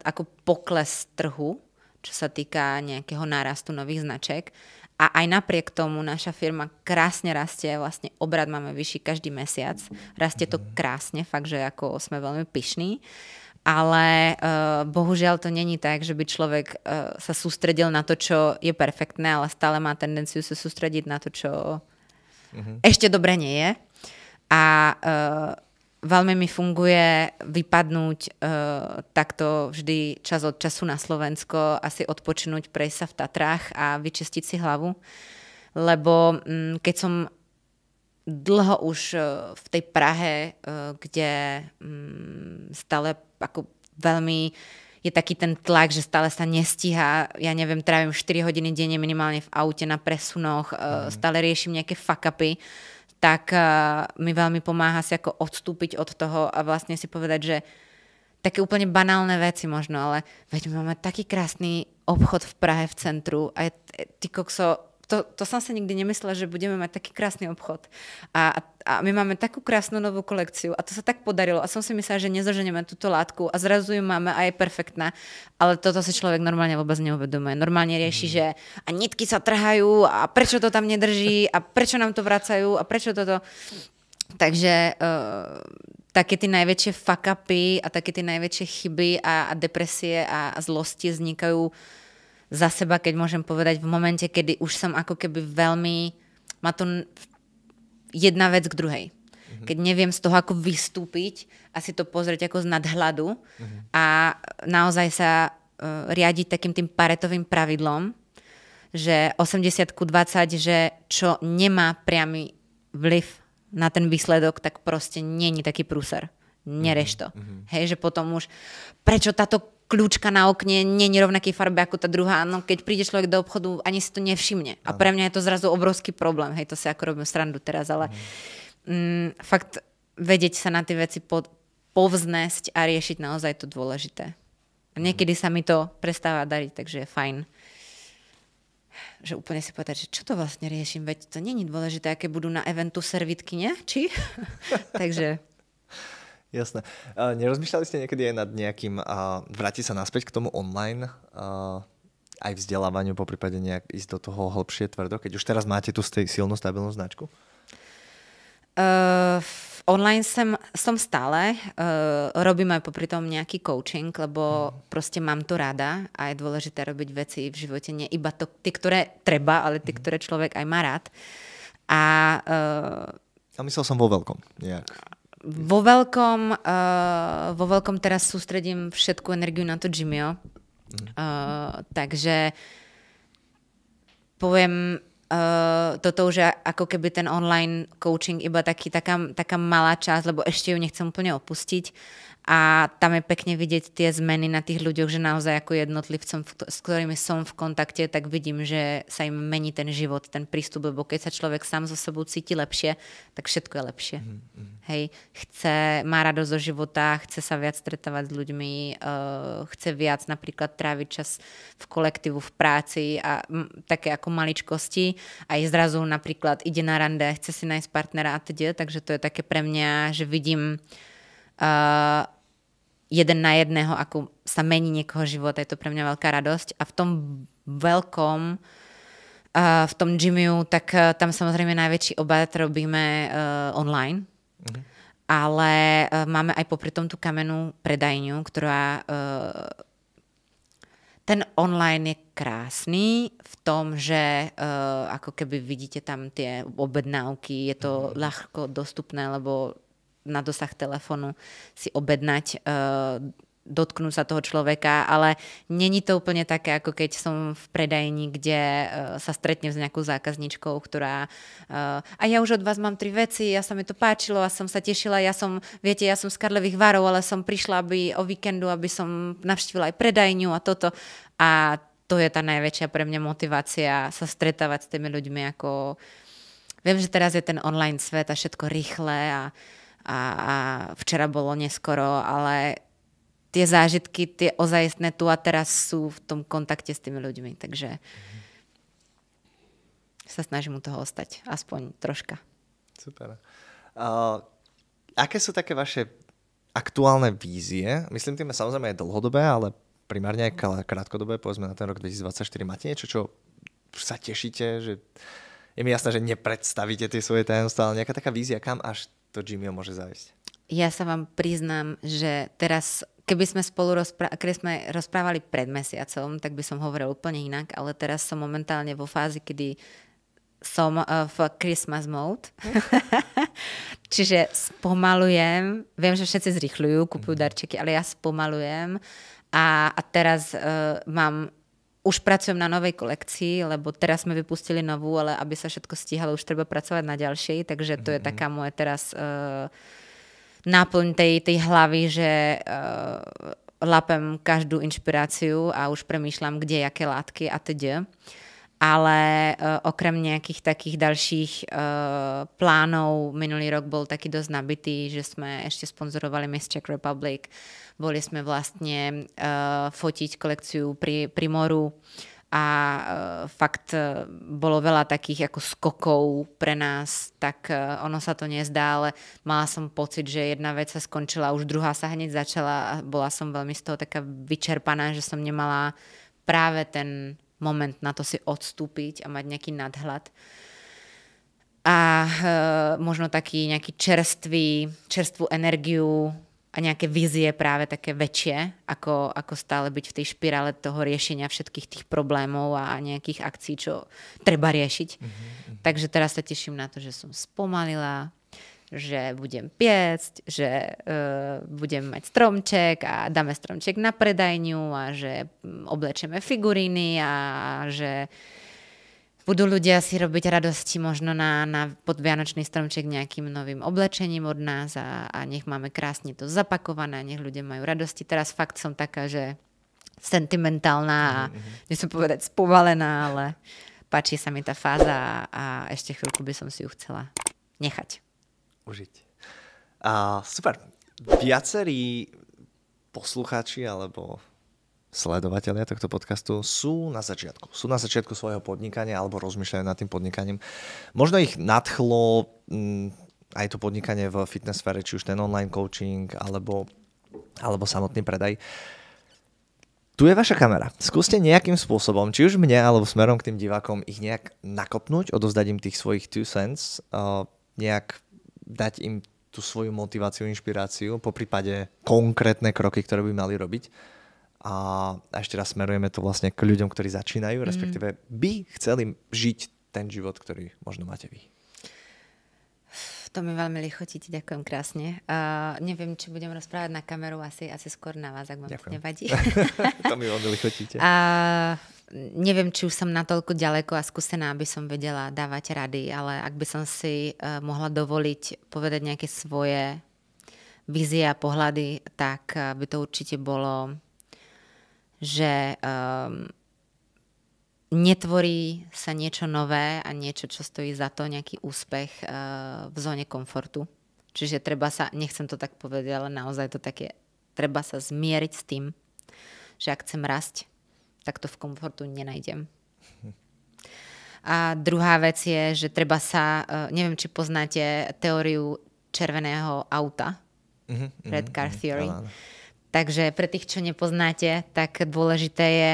B: ako pokles trhu, čo sa týka nejakého nárastu nových značiek. A aj napriek tomu naša firma krásne rastie, vlastne obrad máme vyšší každý mesiac. Rastie to krásne, fakt, že ako sme veľmi pyšní. Ale bohužiaľ to není tak, že by človek sa sústredil na to, čo je perfektné, ale stále má tendenciu sa sústrediť na to, čo ešte dobre nie je. A veľmi mi funguje vypadnúť takto vždy čas od času na Slovensko, asi odpočinúť, prejsť sa v Tatrách a vyčistiť si hlavu. Lebo keď som dlho už v tej Prahe, kde stále ako veľmi je taký ten tlak, že stále sa nestíha. Ja neviem, trávim 4 hodiny denne minimálne v aute na presunoch, stále riešim nejaké fuck-upy, tak mi veľmi pomáha si ako odstúpiť od toho a vlastne si povedať, že také úplne banálne veci možno, ale veď my máme taký krásny obchod v Prahe v centru a ty kokso, to som sa nikdy nemyslela, že budeme mať taký krásny obchod. A my máme takú krásnu novú kolekciu a to sa tak podarilo. A som si myslela, že nezoženeme túto látku a zrazu ju máme a je perfektná. Ale toto si človek normálne vôbec neuvedomuje. Normálne rieši, že a nitky sa trhajú a prečo to tam nedrží a prečo nám to vracajú a prečo toto. Takže také tie najväčšie fuck-upy a také tie najväčšie chyby a depresie a zlosti vznikajú za seba, keď môžem povedať, v momente, kedy už som ako keby veľmi, má to jedna vec k druhej. Keď neviem z toho ako vystúpiť a si to pozrieť ako z nadhľadu a naozaj sa riadiť takým tým paretovým pravidlom, že 80:20, že čo nemá priamy vplyv na ten výsledok, tak proste nie je taký prúser. Nereš to. Hej, že potom už, prečo táto kľúčka na okne nie je rovnakej farbe ako tá druhá. No keď príde človek do obchodu, ani si to nevšimne. A pre mňa je to zrazu obrovský problém. Hej, to si ako robím srandu teraz, ale fakt vedieť sa na tie veci povznesť a riešiť naozaj to dôležité. A niekedy sa mi to prestáva dariť, takže je fajn. Že úplne si povedať, že čo to vlastne riešim, veď to nie je dôležité, aké budú na eventu servitky, nie? Či? Takže...
A: Jasné. Nerozmýšľali ste niekedy aj nad nejakým vrátiť sa naspäť k tomu online aj vzdelávaniu, po prípade nejak ísť do toho hlbšie tvrdo, keď už teraz máte tú silnú stabilnú značku?
B: Online som stále, robím aj popri tom nejaký coaching, lebo proste mám to rada a je dôležité robiť veci v živote, nie iba tie, ktoré treba, ale tie, ktoré človek aj má rád. A
A: myslel som vo veľkom nejak.
B: Vo veľkom teraz sústredím všetku energiu na to Gymio. Takže poviem, toto už je ako keby ten online coaching iba taká malá časť, lebo ešte ju nechcem úplne opustiť. A tam je pekne vidieť tie zmeny na tých ľuďoch, že naozaj ako jednotlivcom, s ktorými som v kontakte, tak vidím, že sa im mení ten život, ten prístup, lebo keď sa človek sám so sebou cíti lepšie, tak všetko je lepšie. Hej, má radosť zo života, chce sa viac stretávať s ľuďmi, chce viac napríklad tráviť čas v kolektívu, v práci a také ako maličkosti. Aj zrazu napríklad ide na rande, chce si nájsť partnera a teda, takže to je také pre mňa, že vidím jeden na jedného, ako sa mení niekoho života, je to pre mňa veľká radosť. A v tom veľkom, v tom Gymiu, tak tam samozrejme najväčší obrat robíme online. Ale máme aj popri tom tú kamennú predajňu, ktorá ten online je krásny v tom, že ako keby vidíte tam tie objednávky, je to ľahko dostupné, lebo na dosah telefónu si objednať, dotknúť sa toho človeka, ale není to úplne také, ako keď som v predajni, kde sa stretnem s nejakou zákazničkou, ktorá a ja už od vás mám 3 veci, ja sa mi to páčilo a som sa tešila, ja som z Karlových Varov, ale som prišla o víkendu, aby som navštívila aj predajňu a toto. A to je tá najväčšia pre mňa motivácia sa stretávať s tými ľuďmi, ako viem, že teraz je ten online svet a všetko rýchle a včera bolo neskoro, ale tie zážitky, tie ozajstné tu a teraz sú v tom kontakte s tými ľuďmi, takže sa snažím u toho ostať, aspoň troška.
A: Super. Aké sú také vaše aktuálne vízie? Myslím tým samozrejme aj dlhodobé, ale primárne aj krátkodobé, povedzme na ten rok 2024. Máte niečo, čo sa tešíte? Že je mi jasné, že nepredstavíte tie svoje tajomstvá, ale nejaká taká vízia, kam až to Gymio môže zájsť?
B: Ja sa vám priznám, že teraz, keby sme spolu rozprávali pred mesiacom, tak by som hovoril úplne inak, ale teraz som momentálne vo fázi, kedy som v Christmas mode. Čiže spomalujem, viem, že všetci zrýchľujú, kupujú darčeky, ale ja spomalujem a teraz mám už pracujem na novej kolekcii, lebo teraz sme vypustili novú, ale aby sa všetko stíhalo, už treba pracovať na ďalšej, takže to je taká moje teraz náplň tej hlavy, že lapem každú inšpiráciu a už premýšľam, kde, jaké látky a teď. Ale okrem nejakých takých dalších plánov, minulý rok bol taký dosť nabitý, že sme ešte sponzorovali Miss Czech Republic. Boli sme vlastne fotiť kolekciu pri moru a fakt bolo veľa takých ako skokov pre nás, tak ono sa to nezdá, ale mala som pocit, že jedna vec sa skončila, už druhá sa hneď začala a bola som veľmi z toho taká vyčerpaná, že som nemala práve ten moment na to si odstúpiť a mať nejaký nadhľad. A možno taký nejaký čerstvú energiu a nejaké vízie práve také väčšie, ako stále byť v tej špirále toho riešenia všetkých tých problémov a nejakých akcií, čo treba riešiť. Takže teraz sa teším na to, že som spomalila, že budem piecť, že budem mať stromček a dáme stromček na predajňu a že oblečeme figuríny a že budú ľudia si robiť radosti možno na podvianočný stromček nejakým novým oblečením od nás a nech máme krásne to zapakované, nech ľudia majú radosti. Teraz fakt som taká, že sentimentálna a nechcem povedať spomalená, ale páči sa mi tá fáza a ešte chvíľku by som si ju chcela nechať.
A: Užiť. Super. Viacerí poslucháči alebo sledovatelia tohto podcastu sú na začiatku svojho podnikania alebo rozmýšľajú nad tým podnikaním. Možno ich nadchlo aj to podnikanie v fitness sfére, či už ten online coaching alebo samotný predaj. Tu je vaša kamera. Skúste nejakým spôsobom, či už mne alebo smerom k tým divákom, ich nejak nakopnúť, odovzdať im tých svojich 2 cents, nejak dať im tú svoju motiváciu, inšpiráciu, poprípade konkrétne kroky, ktoré by mali robiť. A ešte raz smerujeme to vlastne k ľuďom, ktorí začínajú, respektíve by chceli žiť ten život, ktorý možno máte vy.
B: To mi veľmi lichotíte, ďakujem krásne. Neviem, či budem rozprávať na kameru, asi skôr na vás, ak vám to nevadí.
A: To mi veľmi lichotíte.
B: Neviem, či už som natoľko ďaleko a skúsená, aby som vedela dávať rady, ale ak by som si mohla dovoliť povedať nejaké svoje vízie a pohľady, tak by to určite bolo, že netvorí sa niečo nové a niečo, čo stojí za to, nejaký úspech v zóne komfortu. Čiže treba sa, nechcem to tak povedať, ale naozaj to také, treba sa zmieriť s tým, že ak chcem rásť, tak to v komfortu nenájdem. A druhá vec je, že treba sa, neviem, či poznáte teóriu červeného auta, Red Car Theory. Takže pre tých, čo nepoznáte, tak dôležité je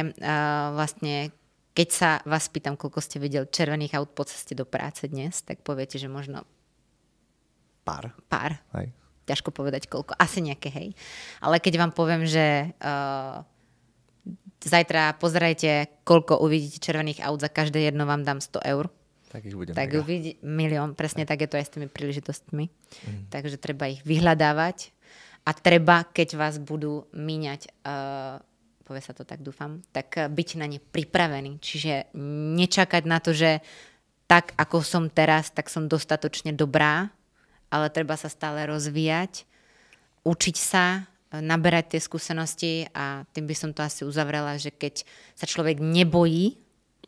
B: vlastne, keď sa vás pýtam, koľko ste videli červených aut po ceste do práce dnes, tak poviete, že možno
A: Pár.
B: Hej. Ťažko povedať koľko, asi nejaké, hej. Ale keď vám poviem, že zajtra pozerajte, koľko uvidíte červených aut, za každé jedno vám dám 100 eur.
A: Tak ich bude
B: tak uvidí milión, presne tak je to aj s tými príležitostmi. Takže treba ich vyhľadávať a treba, keď vás budú míňať, povie sa to tak, dúfam, tak byť na ne pripravený. Čiže nečakať na to, že tak, ako som teraz, tak som dostatočne dobrá, ale treba sa stále rozvíjať, učiť sa, naberať tie skúsenosti a tým by som to asi uzavrela, že keď sa človek nebojí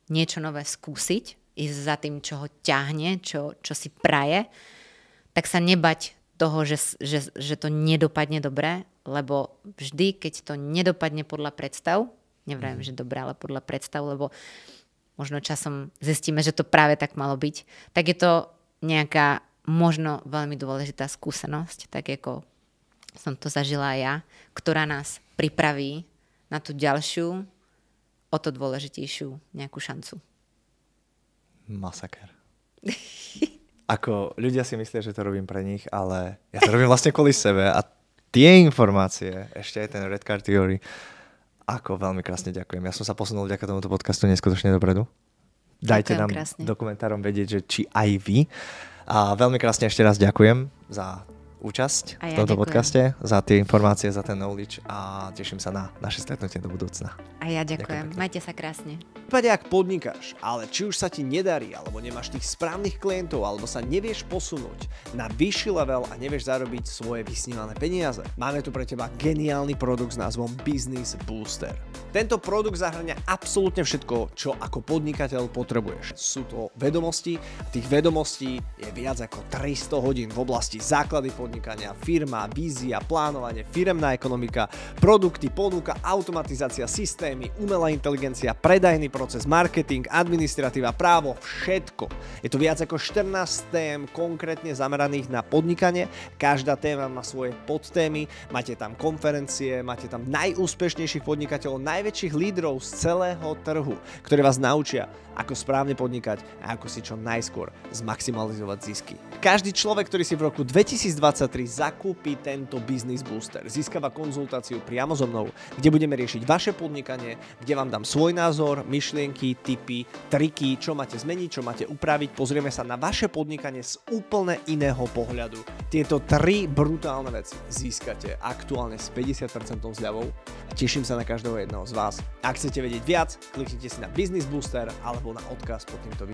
B: niečo nové skúsiť, ísť za tým, čo ho ťahne, čo si praje, tak sa nebať toho, že to nedopadne dobre, lebo vždy, keď to nedopadne podľa predstav, neviem, že dobre, ale podľa predstav, lebo možno časom zistíme, že to práve tak malo byť, tak je to nejaká možno veľmi dôležitá skúsenosť, tak ako som to zažila aj ja, ktorá nás pripraví na tú ďalšiu, o to dôležitejšiu nejakú šancu.
A: Masaker. Ako ľudia si myslia, že to robím pre nich, ale ja to robím vlastne kvôli sebe a tie informácie, ešte aj ten Red Car Theory, ako veľmi krásne ďakujem. Ja som sa posunul vďaka tomuto podcastu neskutočne dopredu. Dajte nám dokumentárom vedieť, že či aj vy. A veľmi krásne ešte raz ďakujem za účasť
B: A
A: v
B: ja
A: tomto
B: ďakujem.
A: podcaste, za tie informácie, za ten knowledge a teším sa na naše stretnutie do budúcna.
B: A ja
A: Ďakujem
B: ďakujem.
A: pekne.
B: Majte sa krásne.
C: V prípade, ak podnikáš, ale či už sa ti nedarí, alebo nemáš tých správnych klientov, alebo sa nevieš posunúť na vyšší level a nevieš zarobiť svoje vysnívané peniaze, máme tu pre teba geniálny produkt s názvom Business Booster. Tento produkt zahŕňa absolútne všetko, čo ako podnikateľ potrebuješ. Sú to vedomosti, tých vedomostí je viac ako 300 hodín v oblasti základy podnikania, firma, vízia, plánovanie, firemná ekonomika, produkty, ponuka, automatizácia, systémy, umelá inteligencia, predajný proces, marketing, administratíva, právo, všetko. Je tu viac ako 14 tém konkrétne zameraných na podnikanie. Každá téma má svoje podtémy, máte tam konferencie, máte tam najúspešnejších podnikateľov, najväčších lídrov z celého trhu, ktorí vás naučia, ako správne podnikať a ako si čo najskôr zmaximalizovať zisky. Každý človek, ktorý si v roku 2023 zakúpi tento Business Booster, získava konzultáciu priamo so mnou, kde budeme riešiť vaše podnikanie, kde vám dám svoj názor, myšlienky, tipy, triky, čo máte zmeniť, čo máte upraviť. Pozrieme sa na vaše podnikanie z úplne iného pohľadu. Tieto 3 brutálne veci získate aktuálne s 50% zľavou a teším sa na každého jedného z vás. Ak chcete vedieť viac, kliknite si na Business Booster alebo na odkaz pod týmto videom.